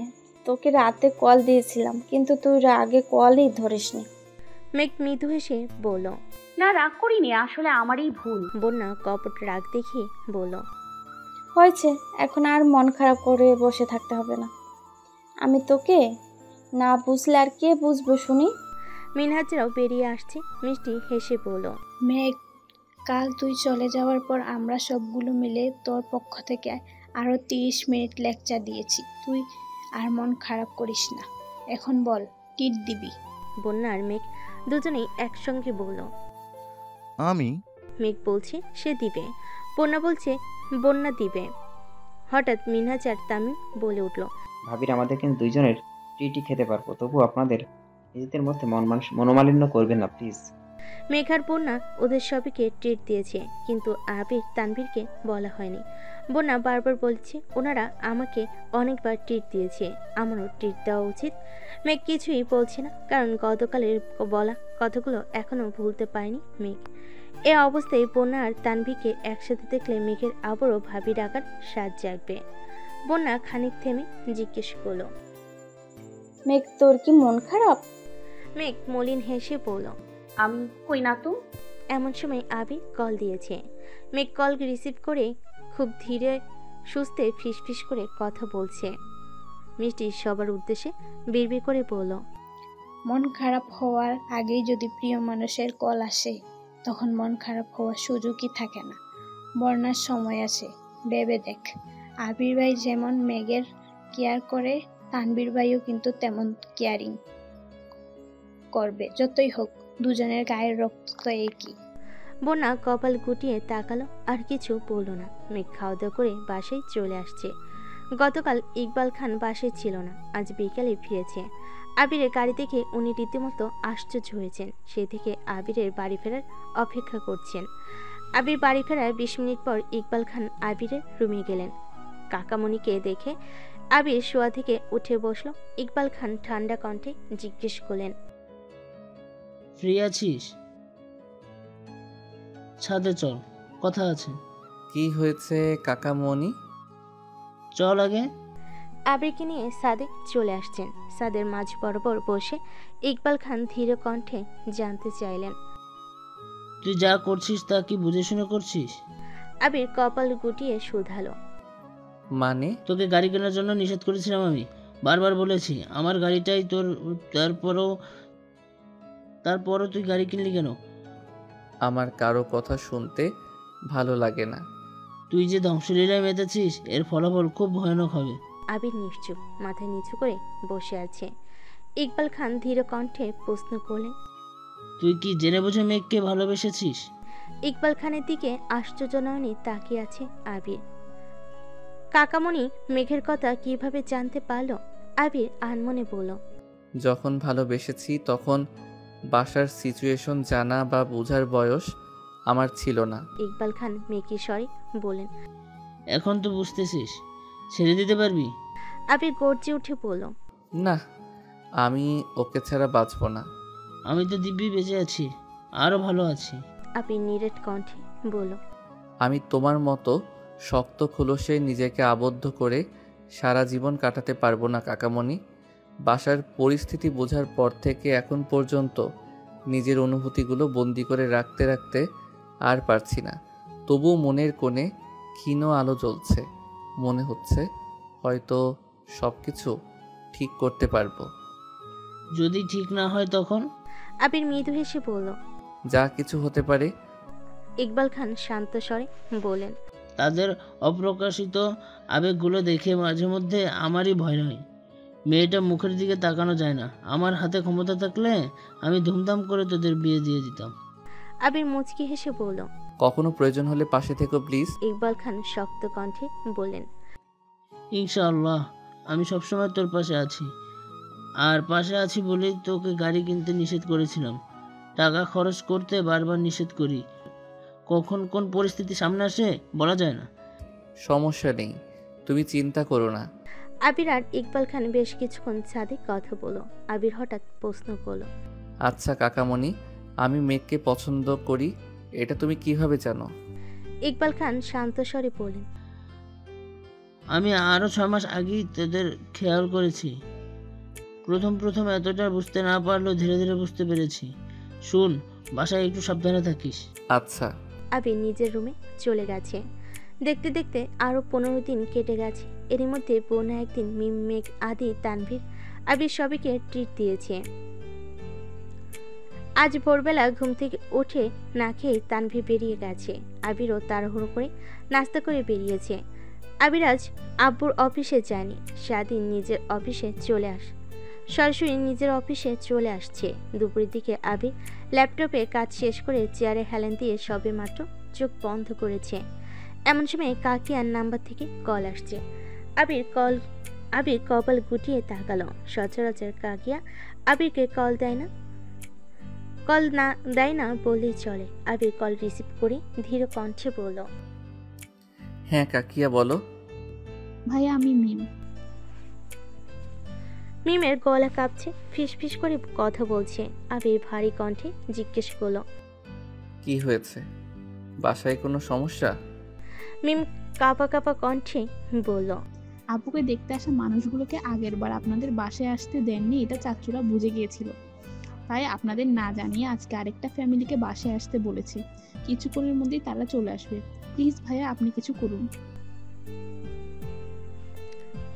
তোকে রাতে কল দিয়েছিলাম কিন্তু তুই আগে কলই ধরিসনি। মেঘ মৃদু হেসে বলল, না, রাগ করিনি, আসলে আমারই ভুল। বন্যা কপট রাগ দেখিয়ে বলল, হয়েছে, এখন আর মন খারাপ করে বসে থাকতে হবে না। আমি তোকে না বুঝলে আর কে বুঝবো শুনি? মিনহাজরাও বেরিয়ে আসছে। মিষ্টি হেসে বলল, মেঘ, কাল তুই চলে যাওয়ার পর আমরা সবগুলো মিলে তোর পক্ষ থেকে আরও 30 মিনিট লেকচার দিয়েছি। তুই আর মন খারাপ করিস না। এখন বল, টিট দিবি? বন্যা আর মেঘ দুজনেই একসঙ্গে বলল, আমি? মেঘ বলছে সে দিবে, বন্যা বলছে বন্যা দিবে। হঠাৎ মিনহাজ আর তামিম বলে উঠল, ভাবিরা আমাদের কিন্তু দুইজনের ট্রিটই খেতে পারবো, তবু আপনাদের নিজেদের মধ্যে মনোমালিন্য করবেন না প্লিজ। মেঘার বন্যা ওদের সবাইকে ট্রিট দিয়েছে, কিন্তু আবির তানভীরকে বলা হয়নি। বন্যা বারবার বলছে ওনারা আমাকে অনেকবার ট্রিট দিয়েছে, আমারও ট্রিট দেওয়া উচিত। মেঘ কিছুই বলছে না, কারণ গতকালের বলা কথাগুলো এখনও ভুলতে পারেনি মেঘ। এ অবস্থায় বন্যা আর তানভীরকে একসাথে দেখলে মেঘের আবারও ভাবি ডাকার স্বাদ জাগবে। বন্যা খানিক থেমে জিজ্ঞেস করলো, মেঘ তোর কি মন খারাপ? মেঘ মলিন হেসে বলল, আমি কই না তো। এমন সময় আবির কল দিয়েছে। মেঘ কল রিসিভ করে খুব ধীরে সুস্থে ফিসফিস করে কথা বলছে। মিষ্টি সবার উদ্দেশ্যে বিড়বিড় করে বলল, মন খারাপ হওয়ার আগেই যদি প্রিয় মানুষের কল আসে তখন মন খারাপ হওয়ার সুযোগই থাকে না। বর্ণার সময় আছে, ভেবে দেখ। আবির ভাই যেমন মেঘের কেয়ার করে, তানবীর ভাইও কিন্তু তেমন কেয়ারিং করবে। যতই হোক দুজনের গায়ের রক্ত তো একই। বন্যা কপাল গুটিয়ে তাকালো, আর কিছু বলল না। মেঘ খাওয়া দাওয়া করে বাসায় চলে আসছে। গতকাল ইকবাল খান বাসায় ছিল না, আজ বিকালে ফিরেছে। আবিরের গাড়ি দেখে উনি রীতিমতো আশ্চর্য হয়েছেন। সেই থেকে আবিরের বাড়ি ফেরার অপেক্ষা করছেন। আবির বাড়ি ফেরার 20 মিনিট পর ইকবাল খান আবিরের রুমে গেলেন। কাকামণিকে দেখে আবির শোয়া থেকে উঠে বসলো। ইকবাল খান ঠান্ডা কণ্ঠে জিজ্ঞেস করলেন, ফ্রি আছিস? ছাদে চল, কথা আছে। কি হয়েছে কাকামণি? চল আগে। আবিরকে নিয়ে সাদে চলে আসছেন। সাদের মাঝ বরাবর বসে ইকবাল খান ধীর কণ্ঠে জানতে চাইলেন, তুই যা করছিস তা কি বুঝে শুনে করছিস? আবির কপাল গুটিয়ে শুধালো, মানে? তোকে গাড়ি কেনার জন্য নিষেধ করেছিলাম আমি, বারবার বলেছি আমার গাড়িটাই তোর। তারপরও তুই গাড়ি কিনলি কেন? আমার কারো কথা শুনতে ভালো লাগে না। তুই যে ধ্বংসলীলায় মেতেছিস এর ফলাফল খুব ভয়ানক হবে। আবির নিশ্চুপ মাথা নিচু করে বসে আছে। ইকবাল খান ধীর কণ্ঠে প্রশ্ন করলেন, তুই কি জেনে বুঝে মেঘকে ভালোবেসেছিস? ইকবাল খানের দিকে আশ্চর্য নয়নে তাকিয়ে আছে আবির। কাকামণি মেঘের কথা কিভাবে জানতে পারলো? আবির আনমনে বলল, যখন ভালোবেসেছি তখন বাসার সিচুয়েশন জানা বা বোঝার বয়স আমার ছিল না। ইকবাল খান মেকি স্বরে বলেন, এখন তো বুঝতেছিস, ছেড়ে দিতে পারবি? আবির গর্জে উঠে বলল, না, আমি ওকে ছাড়া বাঁচব না। আমি তো দিব্যি বেঁচে আছি, আরো ভালো আছি। আবির নিরেট কণ্ঠে বলল, আমি তোমার মতো শক্ত খোলসে নিজেকে আবদ্ধ করে সারা জীবন কাটাতে পারবো না কাকামণি। বাসার পরিস্থিতি বোঝার পর থেকে এখন পর্যন্ত নিজের অনুভূতিগুলো বন্দি করে রাখতে রাখতে আর পারছি না। তবুও মনের কোণে ক্ষীণ আলো জ্বলছে। মনে হচ্ছে হয়তো সব কিছু ঠিক করতে পারবো। যদি ঠিক না হয় তখন? আবির মৃদু হেসে বলল, যা কিছু হতে পারে। ইকবাল খান শান্ত স্বরে বলেন, তাদের অপ্রকাশিত আবেগগুলো দেখে মাঝে মধ্যে আমারই ভয় হয়। মেয়েটা মুখের দিকে তাকানো যায় না। আমার হাতে ক্ষমতা থাকলে আমি ধুমধাম করে তোদের বিয়ে দিয়ে দিতাম। আবির মুচকি হেসে বলল, কখনো প্রয়োজন হলে পাশে থেকো প্লিজ। ইকবাল খান শক্ত কণ্ঠে বললেন, ইনশাআল্লাহ আমি সবসময় তোর পাশে আছি। আর পাশে আছি বলেই তোকে গাড়ি কিনতে নিষেধ করেছিলাম। টাকা খরচ করতে বারবার নিষেধ করি, কখন কোন পরিস্থিতি সামনে আসে বলা যায় না। সমস্যা নেই, তুমি চিন্তা করো না। আবির আর ইকবাল খান বেশ কিছুক্ষণ ছাদে কথা বলো। আবির হঠাৎ প্রশ্ন করলো, আচ্ছা কাকামণি, আমি মেঘকে পছন্দ করি, এটা তুমি কিভাবে জানো? ইকবাল খান শান্ত স্বরে বললেন, আমি আরও 6 মাস আগেই তোদের খেয়াল করেছি। প্রথম এতটা বুঝতে না পারলেও ধীরে ধীরে বুঝতে পেরেছি। শুন, বাসায় একটু সাবধানে থাকিস। আচ্ছা। আবির নিজের রুমে চলে গেছে। দেখতে দেখতে আরো 15 দিন কেটে গেছে। এরই মধ্যে বোনা একদিন মিম, মেঘ, আদি, তানভীর, আবির সবাইকে ট্রিট দিয়েছে। আজ ভোরবেলা ঘুম থেকে উঠে না খেয়ে তানভীর বেরিয়ে গেছে। আবিরও তাড়াহুড়ো করে নাস্তা করে বেরিয়েছে। আবির আজ আব্বুর অফিসে যায়নি, সেদিন নিজের অফিসে সরাসরি নিজের অফিসে চলে আসছে। দুপুরের দিকে আবির ল্যাপটপে কাজ শেষ করে চেয়ারে হেলান দিয়ে সবে মাত্র চোখ বন্ধ করেছে। এমন সময় কাকিয়ার নাম্বার থেকে কল আসছে। আবির কপাল গুটিয়ে তাকালো। সচরাচর কাকিয়া আবিরকে কল দেয় না বললেই চলে। আবির কল রিসিভ করে ধীর কণ্ঠে বলল, হ্যাঁ কাকিয়া বলো। ভাইয়া আমি মিম। মিমের গলা কাঁপছে, ফিসফিস করে কথা বলছে। আবির ভারী কণ্ঠে জিজ্ঞেস করলো, কি হয়েছে? বাসায় কোনো সমস্যা? মিম কাঁপা কাঁপা কণ্ঠে বলল, আপুকে দেখতে আসা মানুষগুলোকে আগের বার আপনাদের বাসায় আসতে দেননি, এটা চাচুরা বুঝে গিয়েছিল। তাই আপনাদের না জানিয়ে আজকে আরেকটা ফ্যামিলিকে বাসায় আসতে বলেছে। কিছুক্ষণের মধ্যেই তারা চলে আসবে। প্লিজ ভাইয়া আপনি কিছু করুন।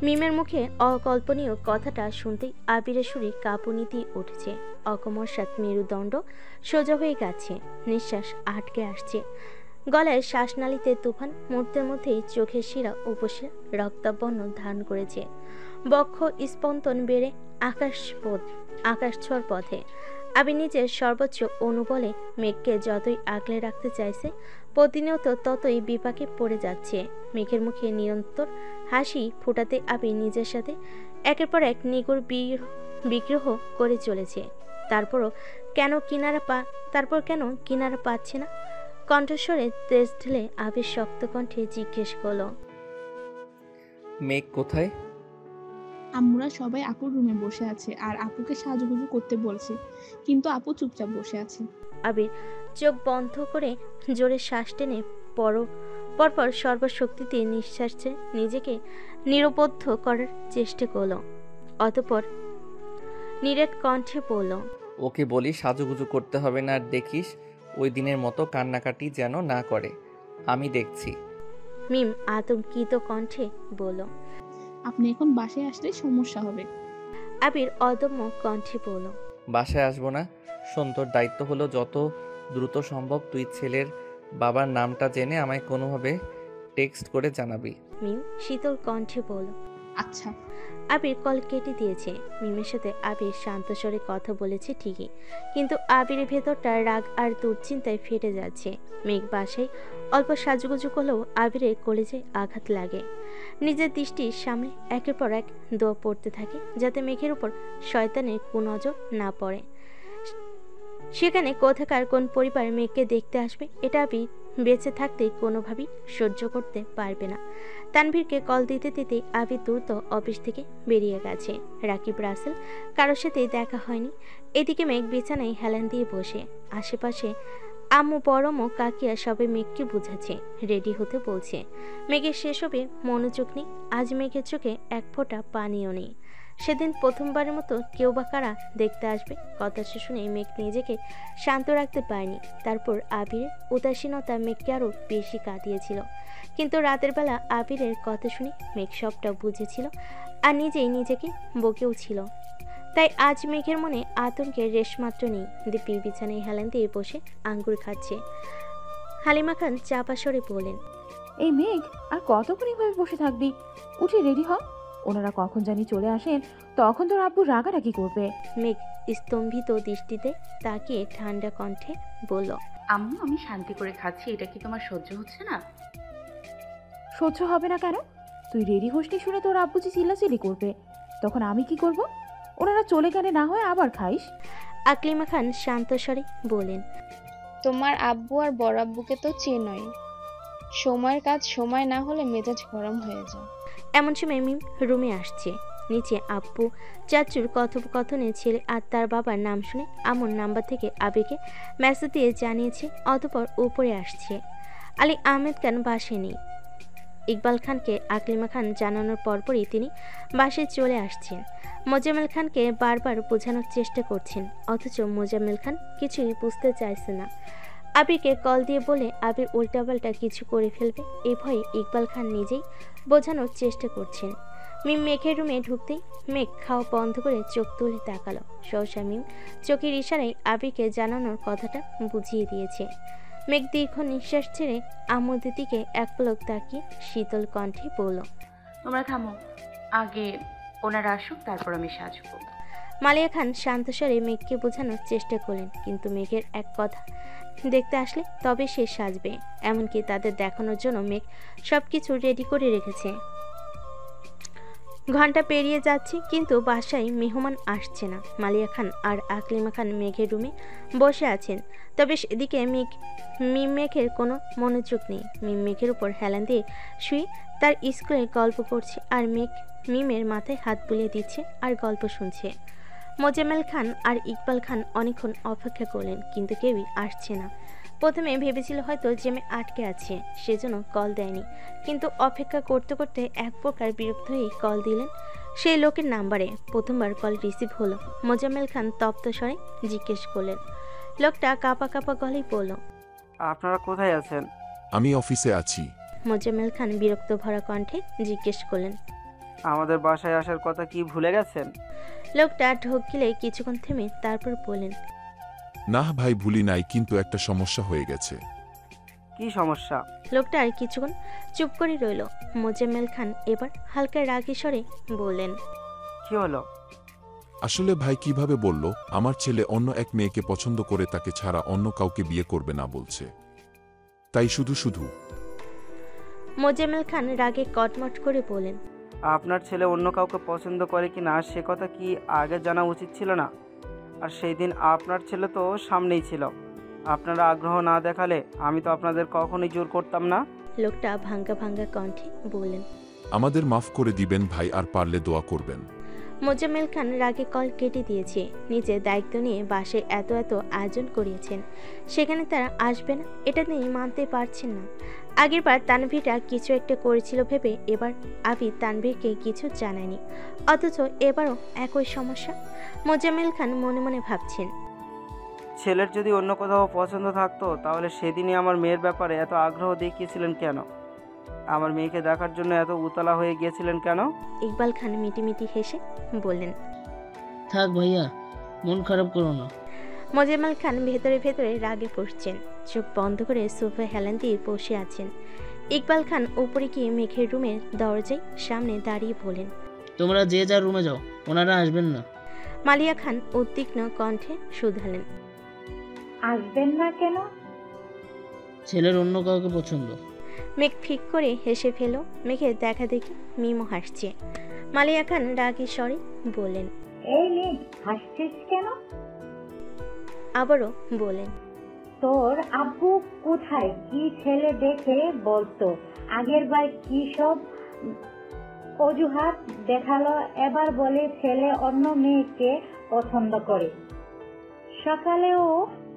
মিমের মুখে অকল্পনীয় কথাটা শুনতেই আবিরের সুরে কাঁপুনিতে উঠেছে। অকমরসাত মেরুদণ্ড সোজা হয়ে গেছে, নিঃশ্বাস আটকে আসছে। গলায় শ্বাসনালীতে তুফান, মুহূর্তের মধ্যেই চোখের শিরা উপসে রক্তাবর্ণ ধারণ করেছে। বক্ষ স্পন্দন বেড়ে আকাশ ছোঁয়ার পথে। আবির নিজের সর্বোচ্চ অনুবলে মেঘকে যতই আগলে রাখতে চাইছে, প্রতিনিয়ত ততই বিপাকে পড়ে যাচ্ছে। মেঘের মুখে নিরন্তর হাসি ফুটাতে আবির নিজের সাথে একের পর এক নিগুড় বিগ্রহ করে চলেছে। তারপর কেন কিনারা পাচ্ছে না? কণ্ঠস্বরে তেজ ঢেলে আবির শক্ত কণ্ঠে জিজ্ঞেস করলো, মেঘ কোথায়? আমরা সবাই আপুর রুমে বসে আছে আর আপুকে সাজুগুজু করতে বলছে, কিন্তু আপু চুপচাপ বসে আছে। আবির চোখ বন্ধ করে জোরে শ্বাস টেনে পরপর সর্বশক্তিতে নিঃশ্বাসে নিজেকে নিরবদ্ধ করার চেষ্টা করলো। অতঃপর নিরেট কণ্ঠে বলল, ওকে বলি সাজুগুজু করতে হবে না, আর দেখিস ওই দিনের মতো কান্নাকাটি যেন না করে, আমি দেখছি। মিম আতঙ্কিত কণ্ঠে বলল, আপনি এখন বাসায় আসলে সমস্যা হবে। আবির অদম্য কণ্ঠে বলল, বাসায় আসবো না। শোন, তোর দায়িত্ব হলো যত দ্রুত সম্ভব তুই ছেলের বাবার নামটা জেনে আমায় কোনোভাবে টেক্সট করে জানাবি। মিম শীতল কণ্ঠে বলল, আচ্ছা। আবির কল কেটে দিয়েছে। মিমের সাথে আবির শান্ত স্বরে কথা বলেছে ঠিকই, কিন্তু আবিরের ভেতরটা রাগ আর দুশ্চিন্তায় ফেটে যাচ্ছে। মেঘ বাসায় অল্প সাজুগুজু করলেও আবিরের কলেজে আঘাত লাগে। নিজের দৃষ্টির সামনে একের পর এক দোয়া পড়তে থাকে যাতে মেঘের উপর শয়তানের কুনজর না পড়ে। সেখানে কোথাকার কোন পরিবার মেঘকে দেখতে আসবে, এটা আবির বেঁচে থাকতে কোনোভাবেই সহ্য করতে পারবে না। তানভীরকে কল দিতে দিতে আবির দ্রুত অফিস থেকে বেরিয়ে গেছে। রাকিব, রাসেল কারোর সাথেই দেখা হয়নি। এদিকে মেঘ বিছানায় হেলান দিয়ে বসে। আশেপাশে আম্মু, বড়মো, কাকিয়া সবে মেঘকে বুঝাচ্ছে, রেডি হতে বলছে। মেঘের সেসবে মনোযোগ নেই। আজ মেঘের চোখে এক ফোঁটা পানিও নেই। সেদিন প্রথমবারের মতো কেউ বা কারা দেখতে আসবে কথা শুনে মেঘ নিজেকে শান্ত রাখতে পারেনি। তারপর আবিরের উদাসীনতা মেঘকে আরও বেশি কাঁদিয়েছিল। কিন্তু রাতের বেলা আবিরের কথা শুনে মেঘ সবটা বুঝেছিল আর নিজেই নিজেকে বকেও ছিল। তাই আজ মেঘের মনে আতঙ্কের রেশমাত্র নেই। দীপি বিছানায় হেলান দিয়ে বসে আঙ্গুর খাচ্ছে। হালিমা খান চাপা স্বরে বলেন, এই মেঘ আর কতক্ষণ এইভাবে বসে থাকবি? উঠে রেডি হ, ওনারা কখন জানি চলে আসেন, তখন তোর আব্বু রাগারাগি করবে। মেঘ স্তম্ভিত দৃষ্টিতে তাকিয়ে ঠান্ডা কণ্ঠে বলল, আম্মু আমি শান্তি করে খাচ্ছি, এটা কি তোমার সহ্য হচ্ছে না? সহ্য হবে না কেন? তুই রেডি হোসনি শুনে তোর আব্বু যে চিল্লাচিল্লি করবে, তখন আমি কি করব? ওনারা চলে গেলে না হয় আবার খাইস। আকলিমা খান শান্ত স্বরে বলেন, তোমার আব্বু আর বড় আব্বুকে তো চেনই, সময়ের কাজ সময় না হলে মেজাজ গরম হয়ে যায়। এমন সময় মিম রুমে আসছে। নিচে আব্বু চাচুর কথোপকথনে ছেলে আর তার বাবার নাম শুনে আমন নাম্বার থেকে আবিরকে মেসেজ দিয়ে জানিয়েছে, অতঃপর উপরে আসছে। আলী আহমেদ খান বাসে নেই। ইকবাল খানকে আকলিমা খান জানানোর পরপরই তিনি বাসায় চলে আসছেন। মোজাম্মেল খানকে বারবার বোঝানোর চেষ্টা করছেন, অথচ মোজাম্মেল খান কিছুই বুঝতে চাইছে না। আবিরকে কল দিয়ে বলে আবির উল্টাপাল্টা কিছু করে ফেলবে, এ ভয়ে ইকবাল খান নিজেই বোঝানোর চেষ্টা করছেন। মিম মেঘের রুমে ঢুকতেই মেঘ খাওয়া বন্ধ করে চোখ তুলে তাকালো। সহসা মিম চোখের ইশারায় আবিরকে জানানোর কথাটা বুঝিয়ে দিয়েছে। মেঘ দীর্ঘ নিঃশ্বাস ছেড়ে আম্মুদের দিকে এক পলক তাকিয়ে শীতল কণ্ঠে বলল, তোমরা থামো, আগে ওনারা আসুক, তারপর আমি সাজবো। মালিয়া খান শান্ত স্বরে মেঘকে বোঝানোর চেষ্টা করলেন, কিন্তু মেঘের এক কথা, দেখতে আসলে তবে সে সাজবে। এমনকি তাদের দেখানোর জন্য মেঘ সবকিছু রেডি করে রেখেছে। ঘন্টা পেরিয়ে যাচ্ছে, কিন্তু বাসায় মেহমান আসছে না। মালিয়া খান আর আকলিমা খান মেঘের রুমে বসে আছেন, তবে সেদিকে মিম মেঘের কোনো মনোযোগ নেই। মিম মেঘের উপর হেলান দিয়ে শুয়ে তার স্কুলের গল্প করছে, আর মেঘ মিমের মাথায় হাত বুলিয়ে দিচ্ছে আর গল্প শুনছে। মোজাম্মেল খান আর ইকবাল খান অনেকক্ষণ অপেক্ষা করলেন, কিন্তু কেউই আসছে না। প্রথমে ভেবেছিল হয়তো জেমে আটকে আছে, সেজন্য কল দেয়নি, কিন্তু অপেক্ষা করতে করতে এক প্রকার বিরক্ত হয়ে কল দিলেন সেই লোকের নাম্বারে। প্রথমবার কল রিসিভ হলো। মোজাম্মেল খান তপ্ত স্বরে জিজ্ঞেস করলেন। লোকটা কাঁপা কাঁপা গলায় বলল, আপনারা কোথায় আছেন? আমি অফিসে আছি। মোজাম্মেল খান বিরক্ত ভরা কণ্ঠে জিজ্ঞেস করলেন, আমাদের বাসায় আসার কথা কি ভুলে গেছেন? লোকটা ঢোক গিলে কিছুক্ষণ থেমে তারপর বলেন, না ভাই ভুলি নাই, কিন্তু একটা সমস্যা হয়ে গেছে। কি সমস্যা? লোকটা আর কিছুক্ষণ চুপ করে রইল। মোজাম্মেল খান এবার হালকা রাগী স্বরে বললেন, কি হলো? আসলে ভাই কিভাবে বলল, আমার ছেলে অন্য এক মেয়েকে পছন্দ করে তাকে ছাড়া অন্য কাউকে বিয়ে করবে না বলছে, তাই শুধু শুধু। মোজাম্মেল খান রাগে কটমট করে বলেন, আপনার ছেলে অন্য কাউকে পছন্দ করে কি না সে কথা কি আগে জানা উচিত ছিল না? আর সেই দিন আপনার ছেলে তো সামনেই ছিল, আপনারা আগ্রহ না দেখালে আমি তো আপনাদের কখনোই জোর করতাম না। লোকটা ভাঙ্গা ভাঙ্গা কণ্ঠে বললেন, আমাদের মাফ করে দিবেন ভাই, আর পারলে দোয়া করবেন। মোজাম্মেল খান রাগে কল কেটে দিয়েছে। নিজের দায়িত্ব নিয়ে বাসে এত আয়োজন করিয়েছেন, সেখানে তারা আসবে না এটা তিনি মানতে পারছেন না। আগেরবার তানভীরটা কিছু একটা করেছিল ভেবে এবার আবির তানভীরকে কিছু জানায়নি, অথচ এবারও একই সমস্যা। মোজাম্মেল খান মনে মনে ভাবছেন, ছেলের যদি অন্য কোথাও পছন্দ থাকতো তাহলে সেদিনই আমার মেয়ের ব্যাপারে এত আগ্রহ দেখিয়েছিলেন কেন? আমার মেয়েকে দেখার জন্য এত উতলা হয়ে গিয়েছিলেন কেন? ইকবাল খান মিটিমিটি হেসে বললেন, থাক ভাইয়া, মন খারাপ করো না। মোজাম্মেল খান ভেতরে ভেতরে রাগে পড়ছেন, চোখ বন্ধ করে সোফায় হেলান দিয়ে বসে আছেন। ইকবাল খান উপরে গিয়ে মেঘের রুমের দরজায় সামনে দাঁড়িয়ে বলেন, তোমরা যে যার রুমে যাও, ওনারা আসবেন না। মালিয়া খান উদ্বিগ্ন কণ্ঠে শুধালেন, আসবেন না কেন? ছেলের অন্য কাউকে পছন্দ। মেঘ ফিক করে হেসে ফেল। মেঘের দেখা দেখি মিমও হাসছে। মালিয়া খান রাগের স্বরে বললেন, এই মেঘ, হাসছিস কেন? আবারও বলেন, তোর আব্বু কোথায়? কি ছেলে দেখে বলতো? আগের বার কি সব অজুহাত দেখালো, এবার বলে ছেলে অন্য মেয়েকে পছন্দ করে। সকালেও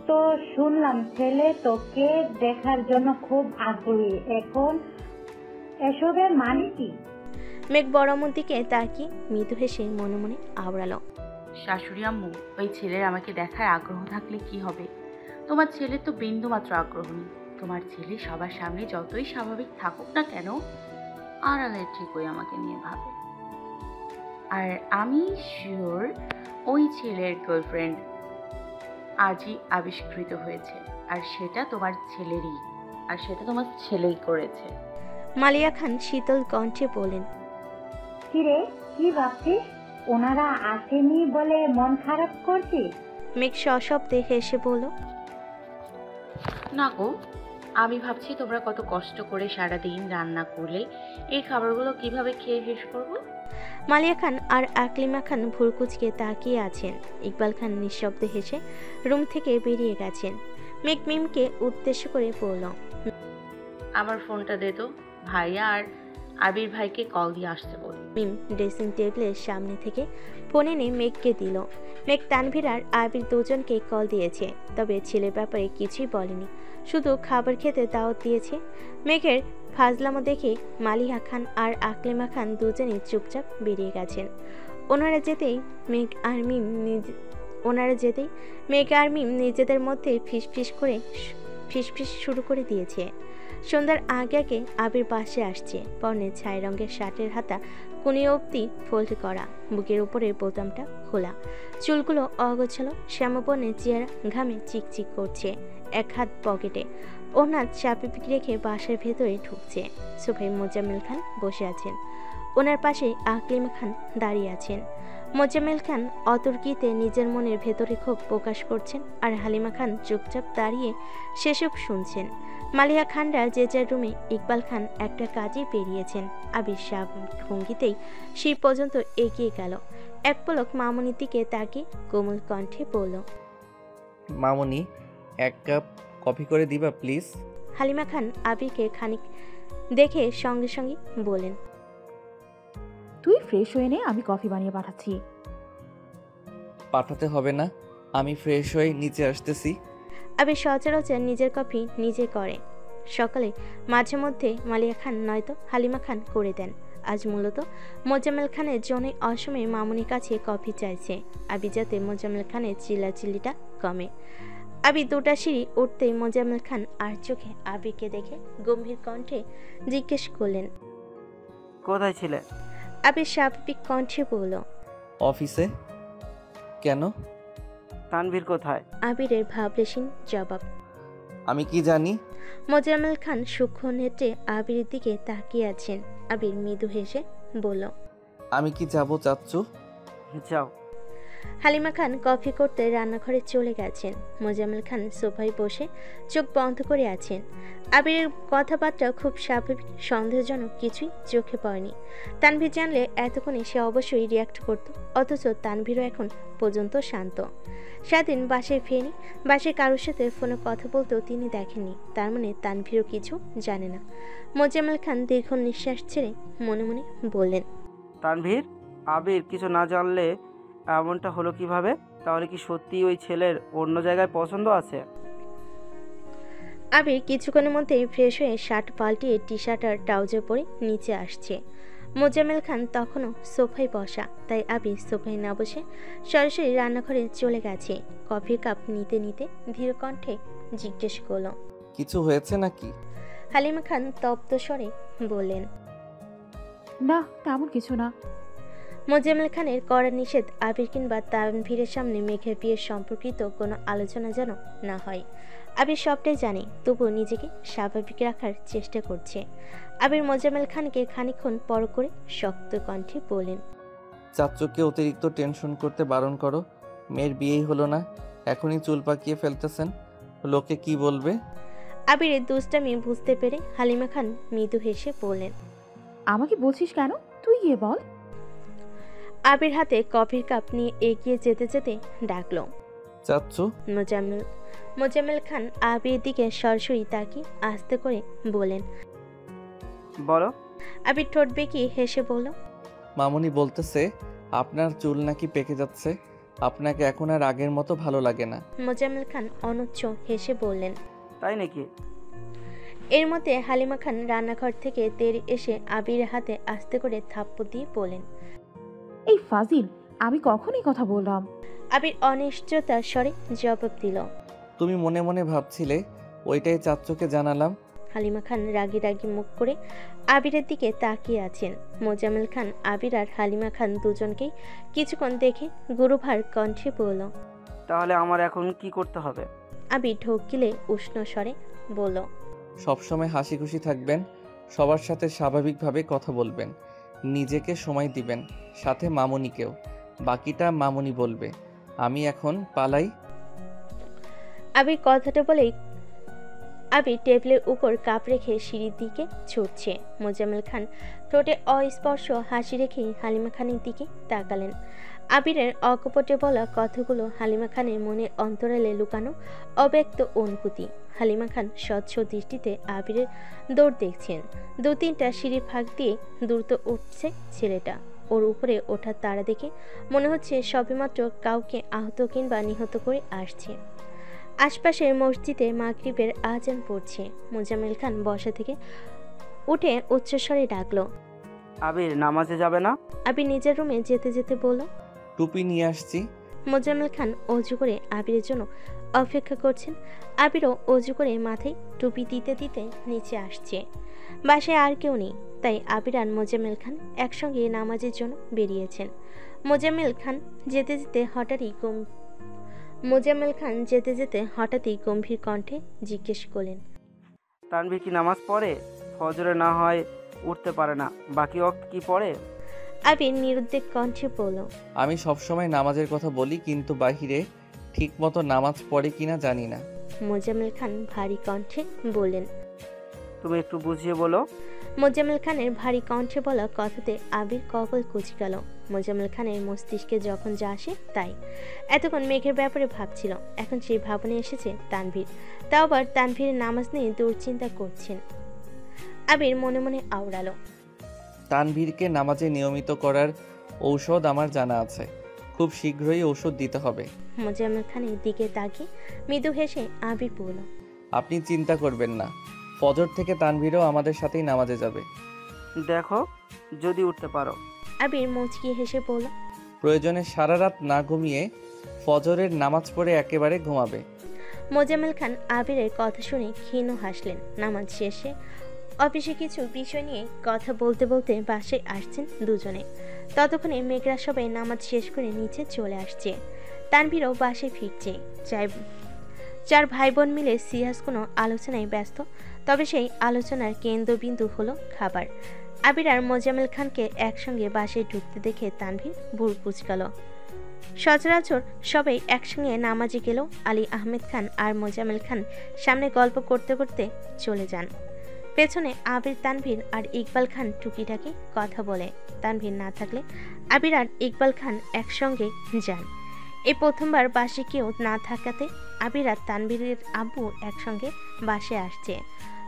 তো শুনলাম ছেলে তোকে দেখার জন্য খুব আগ্রহী, এখন এসবের মানে কি? মেঘ বড়মুর দিকে তাকিয়ে মৃদু হেসে মনে মনে আওড়ালো, শাশুড়ি আম্মু, ওই ছেলের আমাকে দেখার আগ্রহ থাকলে কি হবে? তোমার ছেলে তো বিন্দুমাত্র আগ্রহ নেই। তোমার ছেলে সবার সামনে যতই স্বাভাবিক থাকুক না কেন, আড়ালে ঠিকই আমাকে নিয়ে ভাবে। আর আমি শিওর ওই ছেলের গার্লফ্রেন্ড আজই আবিষ্কৃত হয়েছে, আর সেটা তোমার ছেলেই করেছে। মালিয়া খান শীতল কণ্ঠে বলেন, কিরে, কি ভাবছিস? ওনারা আসেনি বলে মন খারাপ করছিস? মেঘ সশব্দে হেসে বলল, না গো, আমি ভাবছি তোমরা কত কষ্ট করে সারাদিন রান্না করলে এই খাবারগুলো কিভাবে খেয়ে শেষ করবো। মালিয়া খান আর আকলিমা খান ভুরকুচকে তাকিয়ে আছেন। ইকবাল খান নিঃশব্দে হেসে রুম থেকে বেরিয়ে গেছেন। মেঘ মিমকে উদ্দেশ্য করে বলল, আমার ফোনটা দে তো, ভাইয়া আর আবির ভাইকে কল দিয়ে আসতে বল। মিম ড্রেসিং টেবিলের সামনে থেকে ফোন এনে মেঘকে দিল। মেঘ তানভীর আর আবির দুজনকে কল দিয়েছে, তবে ছেলের ব্যাপারে কিছুই বলেনি, শুধু খাবার খেতে দাওয়াত দিয়েছে। মেঘের ফাজলামো দেখে মালিহা খান আর আকলিমা খান দুজনেই চুপচাপ বেরিয়ে গেছেন। ওনারা যেতেই মেঘ আর মিম নিজেদের মধ্যে ফিসফিস শুরু করে দিয়েছে। সন্ধ্যার আগে আগে আবির বাসে আসছে। পরনে ছাই রঙের শার্টের হাতা কুনি অবধি ফোল্ড করা, বুকের উপরে বোতামটা খোলা, চুলগুলো অগোছালো, শ্যামবর্ণের চেহারা ঘামে চিকচিক করছে। এক হাত পকেটে, ওনার চাপে রেখে বাসার ভেতরে ঢুকছে। সোফায় মোজাম্মেল খান বসে আছেন, ওনার পাশে আকলিমা খান দাঁড়িয়ে আছেন। মোজাম্মেল খান অতর্কিতে নিজের মনের ভেতরে ক্ষোভ প্রকাশ করছেন, আর হালিমা খান চুপচাপ দাঁড়িয়ে সেসব শুনছেন। মালিয়া খানরা যে যার রুমে, ইকবাল খান একটা কাজে বেরিয়েছেন। আবির ভঙ্গিতেই সেই পর্যন্ত এগিয়ে গেল। এক পলক মামনির দিকে তাকিয়ে কোমল কণ্ঠে বলল, মামনি, এক কাপ কফি করে দিবা প্লিজ। হালিমা খান আবিরকে খানিক দেখে সঙ্গে সঙ্গে বলেন, তুই ফ্রেশ হয়ে নে, আমি কফি বানিয়ে পাঠাচ্ছি। পাঠাতে হবে না, আমি ফ্রেশ হয়ে নিচে আসতেছি। আবির সচরাচর নিজের কফি নিজে করে। সকালে মাঝে মধ্যে মালিয়া খান নয়তো হালিমা খান করে দেন। আজ মূলত মোজাম্মেল খানের জন্যই অসময়ে মামুনির কাছে কফি চাইছে, আবি যাতে মোজাম্মেল খানের চিল্লাচিল্লিটা কমে। আবি দুটা সিঁড়ি উঠতেই মোজাম্মেল খান আর চোখে আবিরকে দেখে গম্ভীর কণ্ঠে জিজ্ঞেস করলেন, কোথায় ছিলে? আবির স্বাভাবিক কণ্ঠে বলল, অফিসে। কেন? তানভীর কোথায়? আবিরের ভাবলেশীন জবাব, আমি কি জানি। মোজাম্মেল খান সূক্ষ্ম নেত্রে আবিরের দিকে তাকিয়ে আছেন। আবির মৃদু হেসে বলল, আমি কি যাব চাচ্চু? যাও। হালিমা খান কফি করতে রান্নাঘরে চলে গেছেন। মোজাম্মেল খান সোফায় বসে চোখ বন্ধ করে আছেন। আবিরের কথাবার্তা খুব স্বাভাবিক, সন্দেহজনক কিছুই চোখে পড়েনি। তানভীর জানলে এতক্ষণে সে অবশ্যই রিয়াক্ট করত, অথচ তানভীরও এখন পর্যন্ত শান্ত। সারাদিন বাসায় ফেরেনি, বাসায় কারোর সাথে ফোনে কথা বলতেও তিনি দেখেননি, তার মানে তানভীরও কিছু জানে না। মোজাম্মেল খান দীর্ঘ নিঃশ্বাস ছেড়ে মনে মনে বললেন, তানভীর, আবির কিছু না জানলে এমনটা হলো কিভাবে? তাহলে কি সত্যি ওই ছেলের অন্য জায়গায় পছন্দ আছে? আবির কিছুক্ষণের মধ্যেই ফ্রেশ হয়ে শার্ট পাল্টিয়ে টি শার্ট আর ট্রাউজার পরে নিচে আসছে। মোজাম্মেল খান তখনও সোফায় বসা, তাই আবির সোফায় না বসে সরাসরি রান্নাঘরে চলে গেছে। কফির কাপ নিতে নিতে ধীর কণ্ঠে জিজ্ঞেস করল, কিছু হয়েছে নাকি? হালিমা খান তপ্ত স্বরে বললেন, না, তেমন কিছু না। মোজাম্মেল খানের কড়া নিষেধ আবির কিংবা তানভীরের সামনে মেঘের বিয়ের সম্পর্কিত কোনো আলোচনা যেন না হয়। আবির সবটাই জানে, তবুও নিজেকে স্বাভাবিক রাখার চেষ্টা করছে। আবির মোজাম্মেল খানকে খানিকক্ষণ পর করে শক্ত কণ্ঠে বলেন, চাচ্চুকে অতিরিক্ত টেনশন করতে বারণ করো। মেয়ের বিয়েই হলো না, এখনই চুল পাকিয়ে ফেলতেছেন, লোকে কি বলবে? আবিরের দুষ্টামি বুঝতে পেরে হালিমা খান মৃদু হেসে বললেন, আমাকে বলছিস কেন? তুই গিয়ে বল। আবির হাতে কফির কাপ নিয়ে এগিয়ে যেতে যেতে ডাকলো, চাচ্চু। মোজাম্মেল খান আবির দিকে সরাসরি তাকিয়ে আস্তে করে বলেন, বলো। আবির ঠোঁট বেঁকিয়ে হেসে বলল, মামুনি বলতেছে আপনার চুল নাকি পেকে যাচ্ছে, আপনাকে এখন আর আগের মতো ভালো লাগে না। মোজাম্মেল খান অনুচ্চ হেসে বললেন, তাই নাকি? এর মধ্যে হালিমা খান রান্নাঘর থেকে তেড়ে এসে আবিরের হাতে আস্তে করে থাপ্পড় দিয়ে বলেন, এই ফাজিল, আমি কখনই কথা বললাম? আবির অনিশ্চয়তার স্বরে জবাব দিল, তুমি মনে মনে ভাবছিলে, ওইটাই চাচ্চুকে জানালাম। হালিমা খান রাগি রাগি মুখ করে আবিরের দিকে তাকিয়ে আছেন। মোজাম্মেল খান আবির আর হালিমা খান দুজনকেই কিছুক্ষণ দেখে গুরুভার কণ্ঠে বলল, তাহলে আমার এখন কি করতে হবে? আবির ঢোক গিলে উষ্ণ স্বরে বলল, সবসময় হাসি খুশি থাকবেন, সবার সাথে স্বাভাবিকভাবে কথা বলবেন, নিজেকে সময় দিবেন, সাথে মামুনিকেও। বাকিটা মামুনি বলবে। আমি এখন পালাই। আবির কথাটা বলেই আবির টেবিলের উপর কাপ রেখে সিঁড়ির দিকে ছুটছে। মোজাম্মেল খান ঠোঁটে অস্পর্শ হাসি রেখে হালিমা খানের দিকে তাকালেন। আবিরের অকপটে বলা কথাগুলো হালিমা খানের মনের অন্তরালে লুকানো অব্যক্ত অনুভূতি। হালিমা খান স্বচ্ছ দৃষ্টিতে আবিরের দৌড় দেখছেন। 2-3টা সিঁড়ি ফাঁক দিয়ে দ্রুত উঠছে ছেলেটা। ওর উপরে ওঠার তাড়া দেখে মনে হচ্ছে সবেমাত্র কাউকে আহত কিংবা নিহত করে আসছে। আশপাশের মসজিদে মাগরিবের আজান পড়ছে। মোজাম্মেল খান বসা থেকে উঠে উচ্চস্বরে ডাকলো, আবির, নামাজে যাবে না? আবির নিজের রুমে যেতে যেতে বলল, টুপি নিয়ে আসছি। মোজাম্মেল খান অজু করে আবিরের জন্য অপেক্ষা করছেন। আবিরও অজু করে মাথায় টুপি দিতে দিতে নিচে আসছে। বাসায় আর কেউ নেই, তাই আবির আর মোজাম্মেল খান একসঙ্গে নামাজের জন্য বেরিয়েছেন। মোজাম্মেল খান যেতে যেতে হঠাৎই গম্ভীর কণ্ঠে জিজ্ঞেস করলেন, তানভীর কি নামাজ পড়ে? ফজরে না হয় উঠতে পারে না, বাকি ওয়াক্ত কি পড়ে? আবির নিরুদ্বেগ কণ্ঠে বলল, আমি সবসময় নামাজের কথা বলি, কিন্তু বাহিরে ঠিক মতো নামাজ পড়ে কিনা জানি না। মোজাম্মেল খান ভারী কণ্ঠে বললেন, তুমি একটু বুঝিয়ে বলো। মোজাম্মেল খানের ভারী কণ্ঠে বলা কথাতে আবির কপাল কুঁচকে গেল। মোজাম্মেল খানের মস্তিষ্কে যখন যা আসে তাই। এতক্ষণ মেঘের ব্যাপারে ভাবছিল, এখন সেই ভাবনে এসেছে তানভীর। তাও আবার তানভীরের নামাজ নিয়ে দুশ্চিন্তা করছেন। আবির মনে মনে আওড়ালো, তানভীরকে নামাজে নিয়মিত করার ঔষধ আমার জানা আছে, খুব শীঘ্রই ওষুধ দিতে হবে। মোজাম্মেল খানের দিকে তাকিয়ে মৃদু হেসে আবির বলল, আপনি চিন্তা করবেন না, ফজর থেকে তানভীরও আমাদের সাথেই নামাজে যাবে। দেখো যদি উঠতে পারো। আবির মুচকি হেসে বলল, প্রয়োজনে সারা রাত না ঘুমিয়ে ফজরের নামাজ পড়ে একেবারে ঘুমাবে। মোজাম্মেল খান আবিরের কথা শুনে ক্ষীণ হাসলেন। নামাজ শেষে অফিসে কিছু বিষয় নিয়ে কথা বলতে বলতে বাসায় আসছেন দুজনে। ততক্ষণে মেঘরা সবাই নামাজ শেষ করে নিচে চলে আসছে। তানভীরও বাসায় ফিরছে। চার ভাই বোন মিলে সিরিয়াস কোনো আলোচনায় ব্যস্ত, তবে সেই আলোচনার কেন্দ্রবিন্দু হলো খাবার। আবির আর মোজাম্মেল খানকে একসঙ্গে বাসায় ঢুকতে দেখে তানভীর ভুরু কুঁচকাল। সচরাচর সবাই একসঙ্গে নামাজে গেলেও আলী আহমেদ খান আর মোজাম্মেল খান সামনে গল্প করতে করতে চলে যান। পেছনে আবির, তানভীর আর ইকবাল খান টুকিটাকি কথা বলে। তানভীর না থাকলে আবির আর ইকবাল খান একসঙ্গে যান। এই প্রথমবার বাসে কেউ না থাকাতে আবির আর তানভীরের আব্বু একসঙ্গে বাসে আসছে,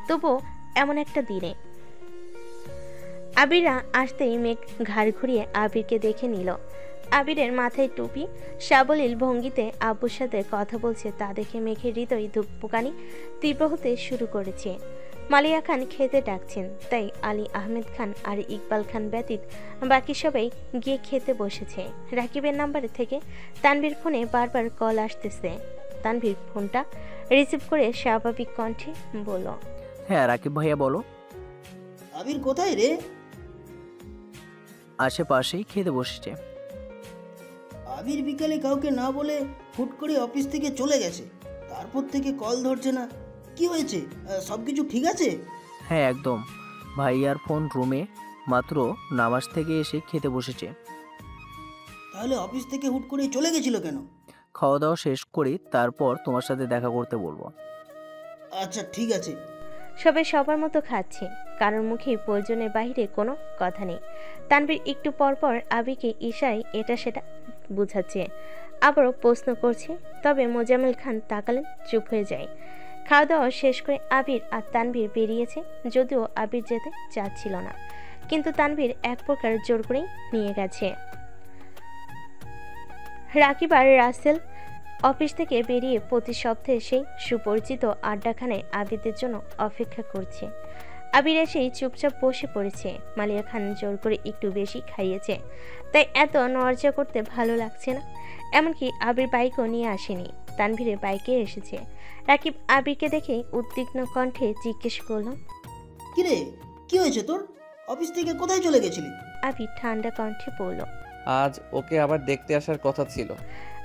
তবুও এমন একটা দিনে। আবিরা আসতেই মেঘ ঘাড় ঘুরিয়ে আবিরকে দেখে নিল। আবিরের মাথায় টুপি, সাবলীল ভঙ্গিতে আব্বুর সাথে কথা বলছে, তা দেখে মেঘের হৃদয় ধুকপুকানি তীব্র হতে শুরু করেছে। মালিয়া খান খেতে ডাকছেন, তাই আলী আহমেদ খান আর ইকবাল খান ব্যতীত বাকি সবাই গিয়ে খেতে বসেছে। রাকিবের নাম্বার থেকে তানভীর ফোনে বারবার কল আসতেছে। তানভীর ফোনটা রিসিভ করে স্বাভাবিক কণ্ঠে বলল, হ্যাঁ রাকিব ভাইয়া বলো। আবির কোথায় রে? আশেপাশেই খেতে বসেছে। আবির বিকালে কাউকে না বলে হুট করে অফিস থেকে চলে গেছে, তারপর থেকে কল ধরছে না। কি হয়েছে? সব কিছু ঠিক আছে? হ্যাঁ একদম, ভাইয়ার ফোন রুমে, মাত্র নামাজ থেকে এসে খেতে বসেছে। তাহলে অফিস থেকে হুট করে চলে গেছিল কেন? খাওয়া দাওয়া শেষ করি, তারপর তোমার সাথে দেখা করতে বলবো। আচ্ছা ঠিক আছে। সবাই সবার মতো খাচ্ছে, কারোর মুখে প্রয়োজনের বাইরে কোনো কথা নেই। তানভীর একটু পর পর আবিকে ইশারায় এটা সেটা বুঝাচ্ছে, আবারও প্রশ্ন করছে। তবে মোজাম্মেল খান তাকালেন, চুপ হয়ে যায়। খাওয়া দাওয়া শেষ করে আবির আর তানভীর বেরিয়েছে, যদিও আবির যেতে চাচ্ছিল না, কিন্তু তানভীর এক প্রকার জোর করেই নিয়ে গেছে। রাকিব আর রাসেল অফিস থেকে বেরিয়ে প্রতি সপ্তাহে সেই সুপরিচিত আড্ডাখানায় আবিরদের জন্য অপেক্ষা করছে। আবির এসেই চুপচাপ বসে পড়েছে। মালিয়া খান জোর করে একটু বেশি খাইয়েছে, তাই এত নড়াচড়া করতে ভালো লাগছে না। এমনকি আবির বাইকও নিয়ে আসেনি, তানভীরের বাইকে এসেছে। রাকিব আবিরকে দেখে উদ্বিগ্ন কণ্ঠে জিজ্ঞেস করল, কিরে কি হয়েছে তোর? অফিস থেকে কোথায় চলে গেছিলি? আবির ঠান্ডা কণ্ঠে বলল, আজ ওকে আবার দেখতে আসার কথা ছিল।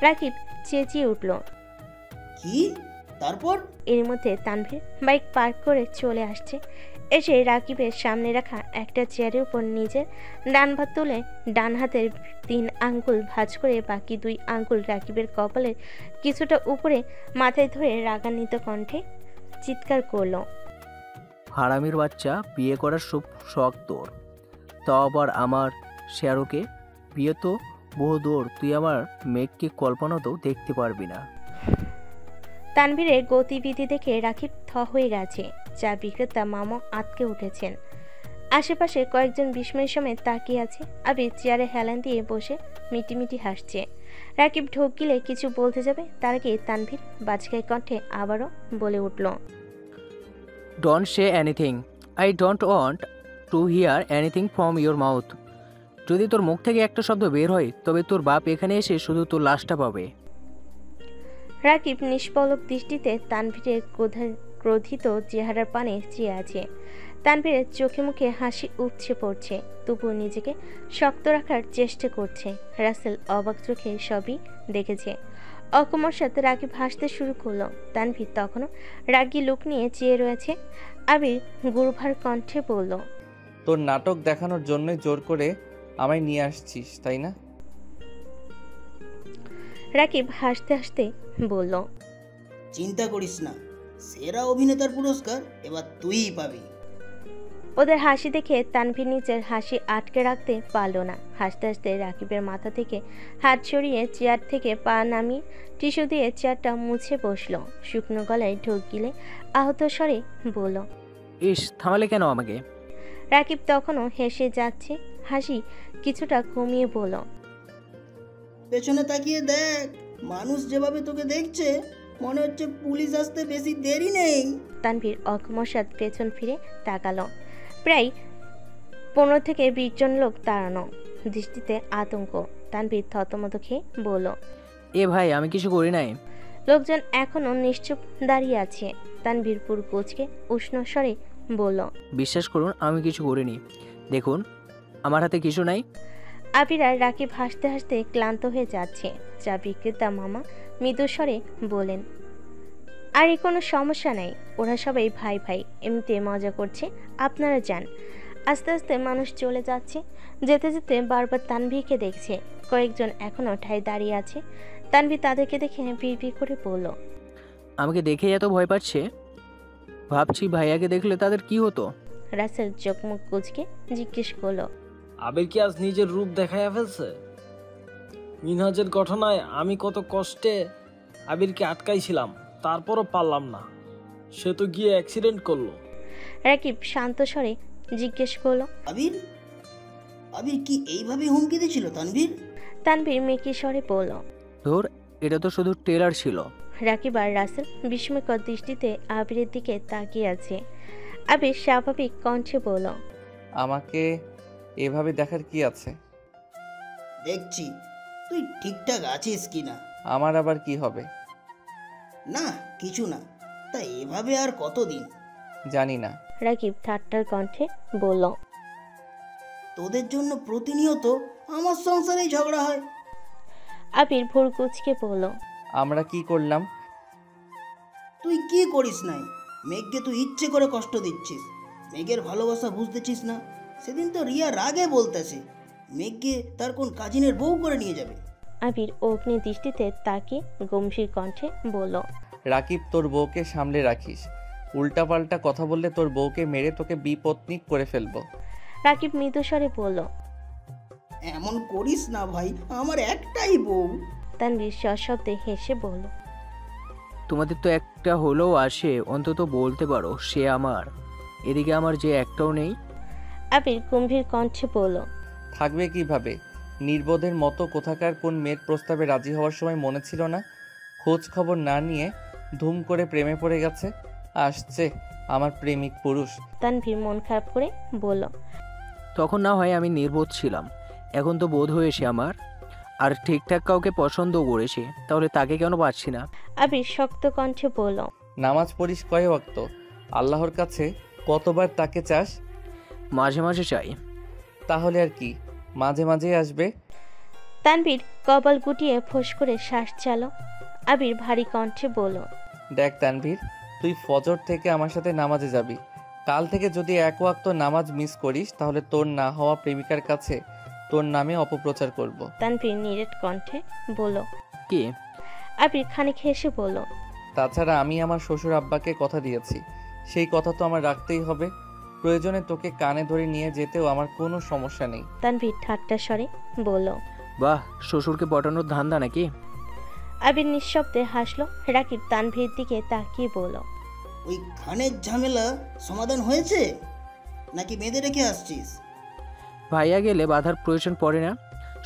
রাকিব চেঁচিয়ে উঠল, কি? তারপর? এর মধ্যে তানভীর বাইক পার্ক করে চলে আসছে। এসে রাকিবের সামনে রাখা একটা চেয়ারের উপর নিজের ডান হাত তুলে ডান হাতের 3 আঙ্গুল ভাঁজ করে বাকি 2 আঙ্গুল রাকিবের কপালের কিছুটা উপরে মাথায় ধরে রাগান্বিত কণ্ঠে চিৎকার করলো। হারামির বাচ্চা, বিয়ে করার সব শখ তোর, তাও আবার আমার শেয়ারোকে। বিয়ে তো বহু দূর, তুই আমার মেঘকে কল্পনাতেও দেখতে পারবি না। তানভীরের গতিবিধি দেখে রাকিব থ হয়ে গেছে। চা বিক্রেতা মামা আটকে উঠেছেন। আশেপাশে কয়েকজন বিস্ময়ের সময় তাকিয়ে আছে। আবির চেয়ারে হেলান দিয়ে বসে মিটিমিটি হাসছে। রাকিব ঢোক গিলে কিছু বলতে যাবে, তার আগে তানভীর বাজখাই কণ্ঠে আবারও বলে উঠল, don't say anything, I don't want to here anything from your mouth. যদি তোর মুখ থেকে একটা শব্দ বের হয় তবে তোর বাপ এখানে এসে শুধু তোর লাশটা পাবে। রাকিব নিষ্পলক দৃষ্টিতে তানভীরের ক্রোধিত চেহারার পানে চেয়ে আছে। তানভীরের চোখে মুখে হাসি উপচে পড়ছে, তবুও নিজেকে শক্ত রাখার চেষ্টা করছে। রাসেল অবাক চোখে সবই দেখেছে। অকস্মাৎ সাথে রাকিব হাসতে শুরু করলো। তানভীর তখনও রাগী লোক নিয়ে চেয়ে রয়েছে। আবির গুরুভার কণ্ঠে বলল, তোর নাটক দেখানোর জন্যই জোর করে আমায় নিয়ে আসছিস, তাই না? রাকিব হাসতে হাসতে বলল, চিন্তা করিস না, সেরা অভিনেতার পুরস্কার এবার তুইই পাবি। ওদের হাসি দেখে তানভীর নিজের হাসি আটকে রাখতে পারল না। হাসতে হাসতে রাকিবের মাথা থেকে হাত সরিয়ে চেয়ার থেকে পা নামিয়ে টিস্যু দিয়ে চেয়ারটা মুছে বসলো। শুকনো গলায় ঢোক গিলে আহত স্বরে বলল, ইস, থামালে কেন আমাকে? রাকিব তখনও হেসে যাচ্ছে, হাসি কিছুটা কমিয়ে বলল, পেছনে তাকিয়ে দেখ, মানুষ যেভাবে তোকে দেখছে মনে হচ্ছে পুলিশ আসতে বেশি দেরি নেই। তানভীর অকস্মাৎ পেছন ফিরে তাকালো। প্রায় 15 থেকে 20 জন লোক দাঁড়ানো, দৃষ্টিতে আতঙ্ক। তানভীর থতমত খেয়ে বলল, এ ভাই, আমি কিছু করি নাই। লোকজন এখনো নিশ্চুপ দাঁড়িয়ে আছে। তানভীর পুর কোচকে উষ্ণ স্বরে বলল, বিশ্বাস করুন, আমি কিছু করিনি। দেখুন, আমার হাতে কিছু নাই। আবির আর রাকিব হাসতে হাসতে ক্লান্ত হয়ে যাচ্ছে। চা বিক্রেতা মামা মৃদু স্বরে বলেন, আর কোনো সমস্যা নাই, ওরা সবাই ভাই ভাই, এমনিতে মজা করছে, আপনারা যান। আস্তে আস্তে মানুষ চলে যাচ্ছে। যেতে যেতে বারবার তানভীরকে দেখছে। কয়েকজন এখনো ঠায় দাঁড়িয়ে আছে। তানভীর তাদেরকে দেখে বিড়বিড় করে বলল, আমাকে দেখে এত ভয় পাচ্ছে, ভাবছি ভাইয়াকে দেখলে তাদের কি হতো। রাসেল চোখ মুখ কুচকে জিজ্ঞেস করলো, আবির কি আজ নিজের রূপ দেখাইয়া ফেলছে? মিনহাজের ঘটনায় আমি কত কষ্টে আবিরকে আটকাইছিলাম, তারপরও পারলাম না, সে তো গিয়ে অ্যাক্সিডেন্ট করলো। রাকিব শান্ত স্বরে জিজ্ঞেস করলো, আবির আবির কি এইভাবে হুমকি দিয়েছিল তানভীর? তানভীর মেকি স্বরে বলল, ধর, এটা তো শুধু ট্রেলার ছিল। রাকিব আর রাসেল বিস্ময়কর দৃষ্টিতে আবিরের দিকে তাকিয়ে আছে। আবির স্বাভাবিক কণ্ঠে বলল, আমাকে এভাবে দেখার কি আছে? দেখছি তুই ঠিকঠাক আছিস কিনা। আমার আবার কি হবে? না কিছু না, তা এভাবে আর কতদিন? জানি না। রাকিব ঠাট্টার কণ্ঠে বলল, তোদের জন্য প্রতিনিয়ত আমার সংসারেই ঝগড়া হয়। আবির ভোর কুচকে বলল, আমরা কি করলাম? তুই কি করিস নাই, মেঘকে তুই ইচ্ছে করে কষ্ট দিচ্ছিস। মেঘের ভালোবাসা বুঝতেছিস না? সেদিন তো রিয়া রাগে বলতেছে মেঘকে তার কোন কাজিনের বউ করে নিয়ে যাবে। আবির অগ্নি দৃষ্টিতে তাকে গম্ভীর কণ্ঠে বলল, রাকিব, তোর বউকে সামলে রাখিস। উল্টাপাল্টা কথা বললে তোর বউকে মেরে তোকে বিপত্নিক করে ফেলবো। রাকিব মৃদু স্বরে বলল, এমন করিস না ভাই, আমার একটাই বউ। তানভীর সশব্দে হেসে বলল, তোমাদের তো একটা হলেও আসে, অন্তত বলতে পারো সে আমার। এদিকে আমার যে একটাও নেই। আবির গম্ভীর কণ্ঠে বলল, থাকবে কিভাবে? নির্বোধের মতো কোথাকার কোন মেয়ের প্রস্তাবে রাজি হওয়ার সময় মনে ছিল না? খোঁজ খবর না নিয়ে ধুম করে প্রেমে পড়ে গেছে। আসছে আমার প্রেমিক পুরুষ। তানভীর মন খারাপ করে বলল, তখন না হয় আমি নির্বোধ ছিলাম, এখন তো বোধ হয়েছে আমার, আর ঠিকঠাক কাউকে পছন্দও করেছে, তাহলে তাকে কেন পাচ্ছি না? আবির শক্ত কণ্ঠে বলল, নামাজ পড়িস কয় ওয়াক্ত? আল্লাহর কাছে কতবার তাকে চাস? মাঝে মাঝে চাই। তাহলে আর কি, মাঝে মাঝে আসবে। তানভীর কপাল গুটিয়ে ফোঁস করে শ্বাস চালো। আবির ভারী কণ্ঠে বলল, দেখ তানভীর, তুই ফজর থেকে আমার সাথে নামাজে যাবি। কাল থেকে যদি এক ওয়াক্ত নামাজ মিস করিস তাহলে তোর না হওয়া প্রেমিকার কাছে তোর নামে অপপ্রচার করব। তানভীর নিরেট কণ্ঠে বলল, কি? আবির খানিক হেসে বলল, তাছাড়া আমি আমার শ্বশুর আব্বাকে কথা দিয়েছি, সেই কথা তো আমার রাখতেই হবে। প্রয়োজনে তোকে কানে ধরে নিয়ে যেতেও আমার কোনো সমস্যা নেই। তানভীর ঠাট্টা স্বরে বলল। বাহ, শ্বশুরকে পটানোর ধান্দা নাকি? আবির নিঃশব্দে হাসলো। রাকিব তানভীর দিকে তাকিয়ে বলল, ওই খানের ঝামেলা সমাধান হয়েছে নাকি বেঁধে রেখে আসছিস? ভাইয়া গেলে বাধার প্রয়োজন পড়ে না,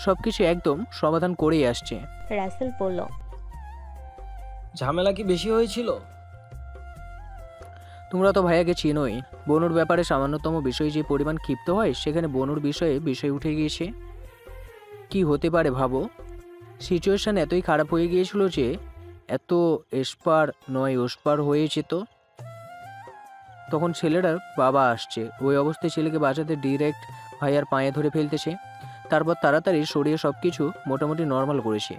সবকিছু একদম সমাধান করেই আসছে। রাসেল বলল, ঝামেলা কি বেশি হয়েছিল? তোমরা তো ভাইয়াকে চিনোই, বনুর ব্যাপারে সামান্যতম বিষয়ে যে পরিমাণ ক্ষিপ্ত হয়, সেখানে বনুর বিষয় উঠে গিয়েছে। কি হতে পারে ভাবো? সিচুয়েশন এতই খারাপ হয়ে গিয়েছিল যে এত এসপার নয় ওসপার হয়েছে। তো তখন ছেলেটার বাবা আসছে, ওই অবস্থায় ছেলেকে বাঁচাতে ডিরেক্ট ভাইয়ার পায়ে ধরে ফেলতেছে, তারপর তাড়াতাড়ি সরিয়ে সব কিছু মোটামুটি নর্মাল করেছে।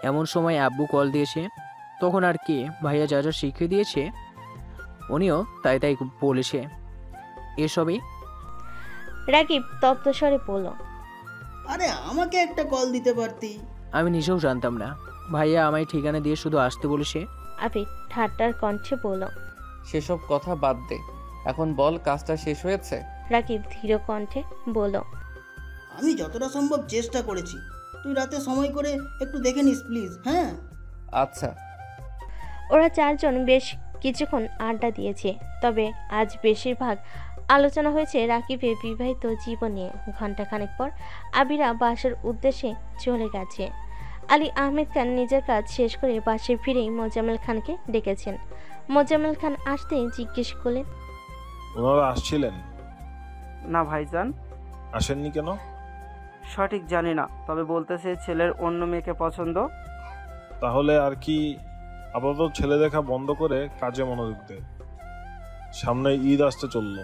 এমন সময় আব্বু কল দিয়েছে, তখন আর কি ভাইয়া যা যা শিখিয়ে দিয়েছে উনিও তাই তাই বলেছে এসবই। রাকিব তপ্ত স্বরে বলল, আরে আমাকে একটা কল দিতে পারতি। আমি নিজেও জানতাম না, ভাইয়া আমায় ঠিকানা দিয়ে শুধু আসতে বলেছে। আবির ঠাট্টার কণ্ঠে বলল, সেসব কথা বাদ দে, এখন বল কাজটা শেষ হয়েছে? রাকিব ধীর কণ্ঠে বলল, আমি যতটা সম্ভব চেষ্টা করেছি, তুই রাতে সময় করে একটু দেখে নিস প্লিজ। হ্যাঁ আচ্ছা। ওরা চারজন বেশ কিছুক্ষণ আড্ডা দিয়েছে, তবে আজ বেশিরভাগ আলোচনা হয়েছে রাকিবের বিবাহিত জীবন নিয়ে। ঘণ্টাখানেক পর আবিরা বাসার উদ্দেশ্যে চলে গেছে। আলী আহমেদ খান নিজের কাজ শেষ করে বাসায় ফিরেই মোজাম্মেল খানকে ডেকেছেন। মোজাম্মেল খান আসতেই জিজ্ঞেস করলেন, ওনারা আসছিলেন? না ভাইজান। আসেননি কেন? সঠিক জানি না, তবে বলতেছে ছেলের অন্য মেয়েকে পছন্দ। তাহলে আর কি আপাতত ছেলে দেখা বন্ধ করে কাজে মনোযোগ দে, সামনে ঈদ আসতে চললো।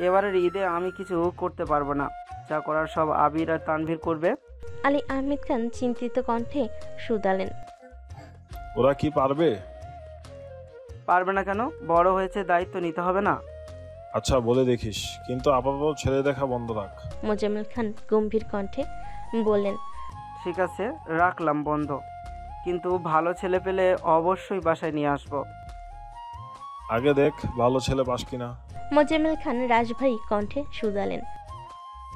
এবারের ঈদে আমি কিছু করতে পারবো না, যা করার সব আবির আর তানভীর করবে। আলী আহমেদ খান চিন্তিত কণ্ঠে শুধালেন, ওরা কি পারবে? পারবে না কেন? বড় হয়েছে, দায়িত্ব নিতে হবে না? আচ্ছা বলে দেখিস, কিন্তু আপাতত ছেলে দেখা বন্ধ রাখ। মোজাম্মেল খান গম্ভীর কণ্ঠে বললেন, ঠিক আছে, রাখলাম বন্ধ, কিন্তু ভালো ছেলে পেলে অবশ্যই বাসায় নিয়ে আসবো। আগে দেখ ভালো ছেলে পাস কিনা। মোজাম্মেল খান রাজভারী কণ্ঠে শুধালেন,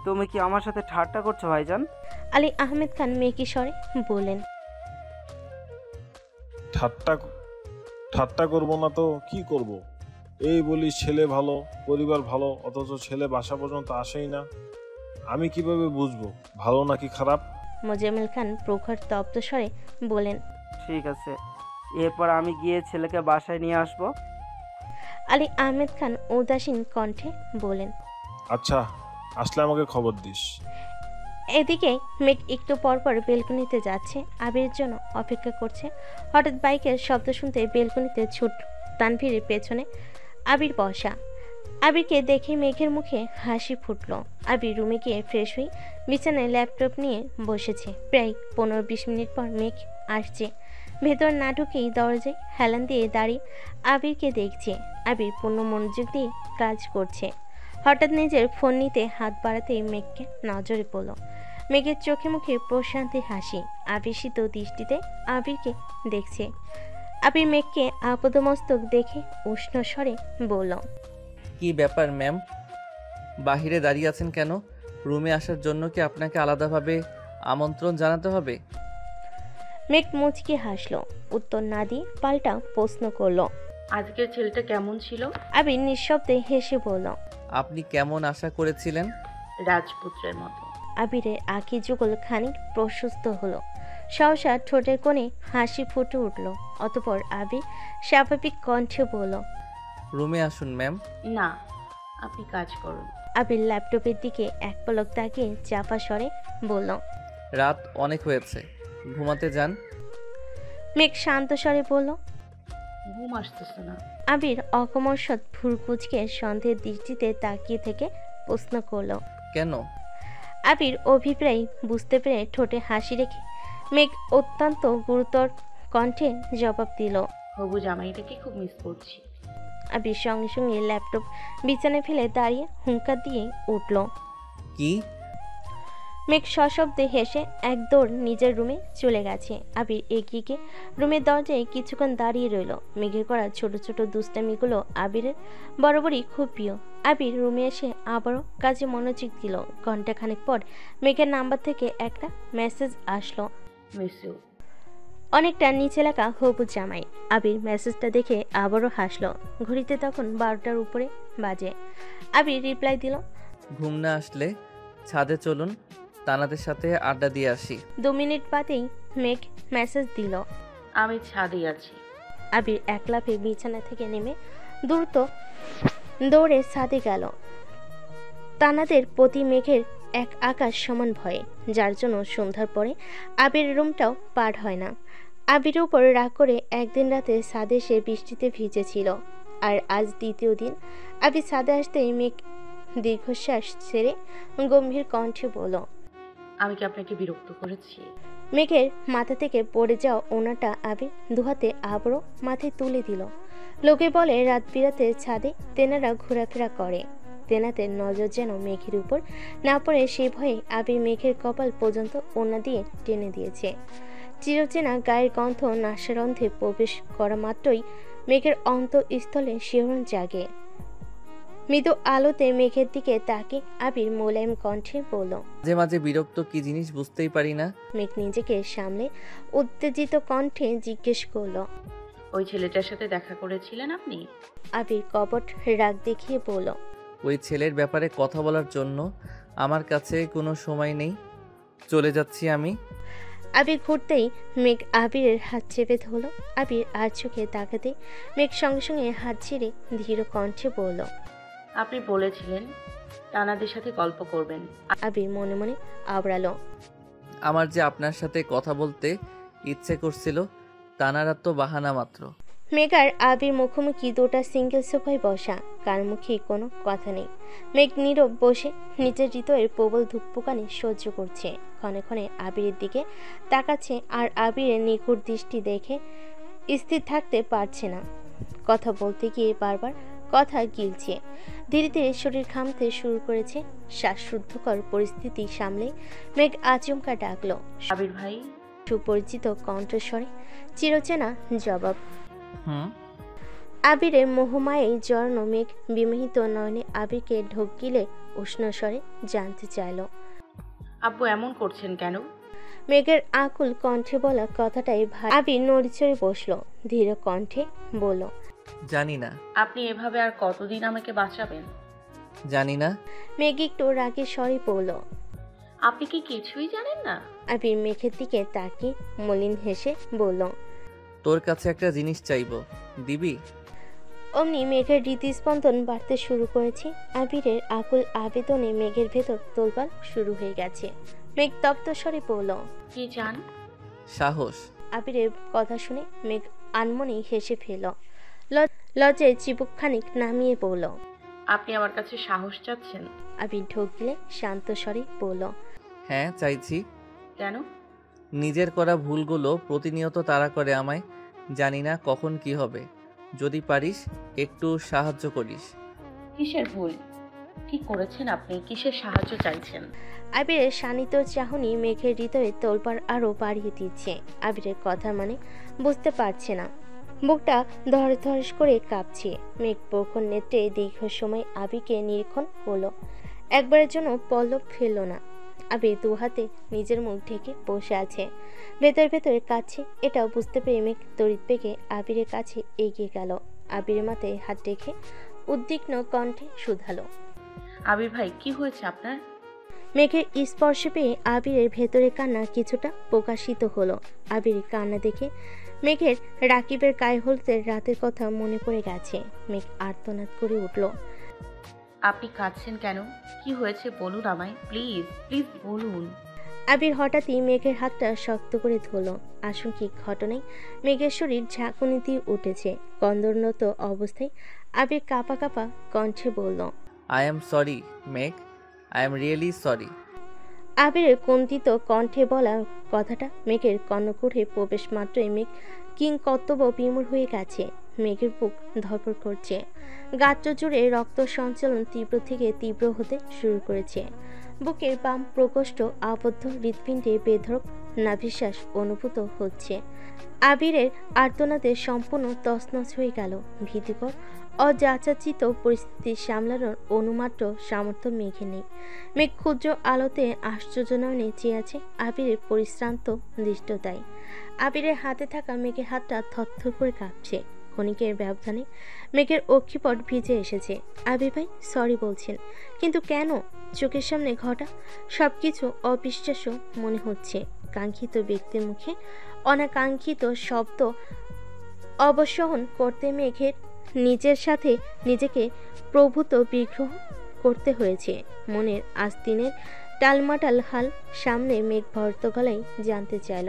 তুমি কি আমার সাথে ঠাট্টা করছো ভাইজান? আলী আহমেদ খান মেকি স্বরে বললেন, ঠাট্টা করবো না তো কি করব? এই বলি ছেলে ভালো, পরিবার ভালো, অথচ ছেলে বাসা পর্যন্ত আসেই না। আমি কিভাবে বুঝবো ভালো নাকি খারাপ? মোজাম্মেল খান প্রখর তপ্ত স্বরে বলেন, ঠিক আছে, এরপর আমি গিয়ে ছেলেকে বাসায় নিয়ে আসবো। আলী আহমেদ খান উদাসীন কণ্ঠে বলেন, আচ্ছা আসলে আমাকে খবর দিস। এদিকে মেঘ একটু পরপর বেলকনিতে যাচ্ছে, আবিরের জন্য অপেক্ষা করছে। হঠাৎ বাইকের শব্দ শুনতে বেলকনিতে ছুট। তানভীরের পেছনে আবির বসা। আবিরকে দেখে মেঘের মুখে হাসি ফুটলো। আবির রুমে গিয়ে ফ্রেশ হয়ে বিছানায় ল্যাপটপ নিয়ে বসেছে। প্রায় 15-20 মিনিট পর মেঘ আসছে। ভেতর না ঢুকেই দরজায় হেলান দিয়ে দাঁড়িয়ে আবিরকে দেখছে। আবির পূর্ণ মনোযোগ দিয়ে কাজ করছে। হঠাৎ নিজের ফোন নিতে হাত বাড়াতেই মেঘকে নজরে পড়ল। মেঘের চোখে মুখে প্রশান্তির হাসি, আবেশিত দৃষ্টিতে আবিরকে দেখছে। আবির মেঘকে আপাদমস্তক দেখে উষ্ণ স্বরে বলল, কি ব্যাপার ম্যাম, বাহিরে দাঁড়িয়ে আছেন কেন? রুমে আসার জন্য কি আপনাকে আলাদাভাবে আমন্ত্রণ জানাতে হবে? মেঘ মুচকি হাসলো। উত্তর না দিয়ে পাল্টা প্রশ্ন করলো, আজকের ছেলেটা কেমন ছিল? আবির নিঃশব্দে হেসে বলল, আপনি কেমন আশা করেছিলেন? রাজপুত্রের মতো। আবিরের আঁখি যুগল খানিক প্রশস্ত হলো। সহসা ঠোঁটের কোণে হাসি ফুটে উঠল। অতঃপর আবির স্বাভাবিক কণ্ঠে বলল, রুমে আসুন ম্যাম। না, আপনি কাজ করুন। আবির ল্যাপটপের দিকে এক পলক তাকিয়ে চাপা স্বরে বলল, রাত অনেক হয়েছে, ঘুমাতে যান। মেঘ শান্ত স্বরে বলল, ঘুম আসতেছে না। আবির অকমর্ষৎ ভুরকুচকে সন্দেহের দৃষ্টিতে তাকিয়ে থেকে প্রশ্ন করলো, কেন? আবির অভিপ্রায় বুঝতে পেরে ঠোঁটে হাসি রেখে মেঘ অত্যন্ত গুরুতর কণ্ঠে জবাব দিল, হবু জামাইটাকে খুব মিস করছি। আবির সঙ্গে সঙ্গে ল্যাপটপ বিছানায় ফেলে দাঁড়িয়ে হুঙ্কার দিয়ে উঠল, কি? মেঘ সশব্দে হেসে এক দৌড় নিজের রুমে চলে গেছে। আবির এগিয়ে গিয়ে রুমের দরজায় কিছুক্ষণ দাঁড়িয়ে রইল। মেঘের করা ছোট ছোট দুষ্টামিগুলো আবিরের বরাবরই খুব প্রিয়। আবির রুমে এসে আবারও কাজে মনোযোগ দিল। ঘন্টাখানেক পর মেঘের নাম্বার থেকে একটা মেসেজ আসলো। Miss you. অনেকটা নিচে লেখা হবু জামাই। আবির মেসেজটা দেখে আবারও হাসলো। ঘড়িতে তখন 12টার উপরে বাজে। আবির রিপ্লাই দিল, ঘুম না আসলে ছাদে চলুন, তানাদের সাথে আড্ডা দিয়ে আসি। 2 মিনিট বাদেই মেঘ মেসেজ দিল, আমি ছাদে আছি। আবির এক লাফে বিছানা থেকে নেমে দ্রুত দৌড়ে ছাদে গেল। তানাদের প্রতি মেঘের এক আকাশ সমান ভয়ে, যার জন্য সন্ধ্যার পরে আবির রুমটাও পার হয় না। আবিরের উপর রাগ করে একদিন রাতে ছাদে সে বৃষ্টিতে ভিজেছিল, আর আজ দ্বিতীয় দিন। আবির ছাদে আসতেই মেঘ দীর্ঘশ্বাস ছেড়ে গম্ভীর কণ্ঠে বলল, আমি কি আপনাকে বিরক্ত করেছি? মেঘের মাথা থেকে পড়ে যাওয়া ওনাটা আবির দুহাতে আবারও মাথায় তুলে দিল। লোকে বলে রাত বিরাতে ছাদে তেনারা ঘোরাফেরা করে। তেনাদের নজর যেন মেঘের উপর না পড়ে সেই ভয়ে আবির মেঘের কপাল পর্যন্ত ওনা দিয়ে টেনে দিয়েছে। চিরচেনা গায়ের গন্ধ নাসারন্ধে প্রবেশ করা মাত্রই মেঘের অন্তঃস্থলে শিহরণ জাগে। মৃদু আলোতে মেঘের দিকে তাকে আবির মোলায়েম কণ্ঠে বলল, মাঝে মাঝে বিরক্ত কি জিনিস বুঝতেই পারি না। মেঘ নিজেকে সামলে উত্তেজিত কণ্ঠে জিজ্ঞেস করল, ওই ছেলেটার সাথে দেখা করেছিলেন আপনি? আবির কপট রাগ দেখিয়ে বলল, ওই ছেলের ব্যাপারে কথা বলার জন্য আমার কাছে কোনো সময় নেই, চলে যাচ্ছি আমি। আবির ঘুরতেই মেঘ আবিরের হাত চেপে ধরল। আবির আর চোখে তাকাতে মেঘ সঙ্গে সঙ্গে হাত ছেড়ে ধীর কণ্ঠে বলল, আপনি বলেছিলেন তানাদের সাথে গল্প করবেন। আবির মনে মনে আওড়ালো, আমার যে আপনার সাথে কথা বলতে ইচ্ছে করছিল, তানারা তো বাহানা মাত্র। মেঘ আর আবির মুখোমুখি দুটা সিঙ্গেল সোফায় বসা, কার মুখে কোনো কথা নেই। মেঘ নীরব বসে নিজের হৃদয়ের প্রবল ধুকপুকানি সহ্য করছে। ক্ষণে ক্ষণে আবিরের দিকে তাকাচ্ছে, আর আবিরের নিখুঁত দৃষ্টি দেখে স্থির থাকতে পারছে না। কথা বলতে গিয়ে বারবার কথা গিলছে। ধীরে ধীরে শরীর ঘামতে শুরু করেছে। শ্বাসরুদ্ধকর পরিস্থিতি সামলে মেঘ আচমকা ডাকলো, আবির ভাই। সুপরিচিত কণ্ঠস্বরে চিরচেনা জবাব। হুম। আবিরের মোহমায়ে জড়ান মেঘ বিমোহিত নয়নে আবিরকে ঢোক গিলে উষ্ণ স্বরে জানতে চাইল, আব্বু এমন করছেন কেন? মেঘের আকুল কণ্ঠে বলা কথাটাই আবির নড়িচড়ে বসলো। ধীর কণ্ঠে বলল, জানি না। আপনি এভাবে আর কতদিন আমাকে বাঁচাবেন? জানি না। মেঘ একটু রাগের স্বরে বলল, আপনি কি কিছুই জানেন না? আবির মেঘের দিকে তাকিয়ে মলিন হেসে বলল, তোর কাছে একটা জিনিস চাইবো, দিবি? অমনি মেঘের হৃদস্পন্দন বাড়তে শুরু করেছে। আবিরের আকুল আবেদনে মেঘের ভেতর তোলপাড় শুরু হয়ে গেছে। মেঘ তপ্ত স্বরে বলল, কি চান? সাহস। আবিরের কথা শুনে মেঘ আনমনে হেসে ফেল। লজ্জায় চিবুক খানিক নামিয়ে বলল, আপনি আমার কাছে সাহস চাচ্ছেন? আবির ঢোক গিলে শান্ত স্বরে বলল, হ্যাঁ চাইছি। কেন? নিজের করা ভুলগুলো প্রতিনিয়ত তাড়া করে আমায়। জানি না কখন কি হবে। যদি পারিস একটু সাহায্য করিস। কিসের ভুল? কি করেছেন আপনি? কিসের সাহায্য চাইছেন? আবিরের শানিত চাহনি মেঘের হৃদয়ে তোলপাড় আরো বাড়িয়ে দিচ্ছে। আবিরের কথা মানে বুঝতে পারছে না, বুকটা ধর ধরস করে কাঁপছে। মেঘ প্রখর নেত্রে দীর্ঘ সময় আবিরকে নিরীক্ষণ করলো, একবারের জন্য পল্লব ফেলল না। আবির দু হাতে নিজের মুখ ঢেকে বসে আছে, ভেতর ভেতরে কাছে। এটাও বুঝতে পেরে মেঘ তড়িৎ বেগে আবিরের কাছে এগিয়ে গেল। আবিরের মাথায় হাত রেখে উদ্বিগ্ন কণ্ঠে শুধালো, আবির ভাই কি হয়েছে আপনার? মেঘের স্পর্শ পেয়ে আবিরের ভেতরে কান্না কিছুটা প্রকাশিত হলো। আবিরের কান্না দেখে মেঘের রাকিবের গায়ে হলুদের রাতের কথা মনে পড়ে গেছে। মেঘ আর্তনাদ করে উঠল, আপনি কাঁদছেন কেন? কি হয়েছে বলুন আমায়, প্লিজ প্লিজ বলুন। আবির হঠাৎই মেঘের হাতটা শক্ত করে ধরল। আশঙ্কিক ঘটনায় মেঘের শরীর ঝাঁকুনি দিয়ে উঠেছে। কন্দরনত অবস্থায় আবির কাঁপা কাঁপা কণ্ঠে বলল, আই এম সরি মেঘ, আই এম রিয়েলি সরি। আবিরের কন্দিত কণ্ঠে বলা কথাটা মেঘের কর্ণকুঠে প্রবেশ মাত্রই মেঘ কিং কর্তব্য বিমূঢ় হয়ে গেছে। মেঘের বুক ধরপড় করছে। গাত্র জুড়ে রক্ত সঞ্চালন তীব্র থেকে তীব্র হতে শুরু করেছে। বুকের বাম প্রকোষ্ঠ আবদ্ধ হৃৎপিণ্ডে বেধড়ক নাভিশ্বাস অনুভূত হচ্ছে। আবিরের আর্তনাদে সম্পূর্ণ তছনছ হয়ে গেল। ভীতিকর অযাচাচিত পরিস্থিতি সামলানোর অনুমাত্র সামর্থ্য মেঘে নেই। মেঘ ক্ষুদ্র আলোতে আশ্চর্য নয়নে চেয়ে আছে আবিরের পরিশ্রান্ত দৃষ্টতায়। আবিরের হাতে থাকা মেঘের হাতটা থরথর করে কাঁপছে। ক্ষণিকের ব্যবধানে মেঘের অক্ষিপট ভিজে এসেছে। আবির ভাই সরি বলছেন, কিন্তু কেন? চোখের সামনে ঘটা সবকিছু অবিশ্বাস্য মনে হচ্ছে। কাঙ্ক্ষিত ব্যক্তির মুখে অনাকাঙ্ক্ষিত শব্দ অবসহন করতে মেঘের নিজের সাথে নিজেকে প্রভূত বিগ্রহ করতে হয়েছে। মনের আস্তিনের টালমাটাল হাল সামনে মেঘ ভর্ত গলায় জানতে চাইল।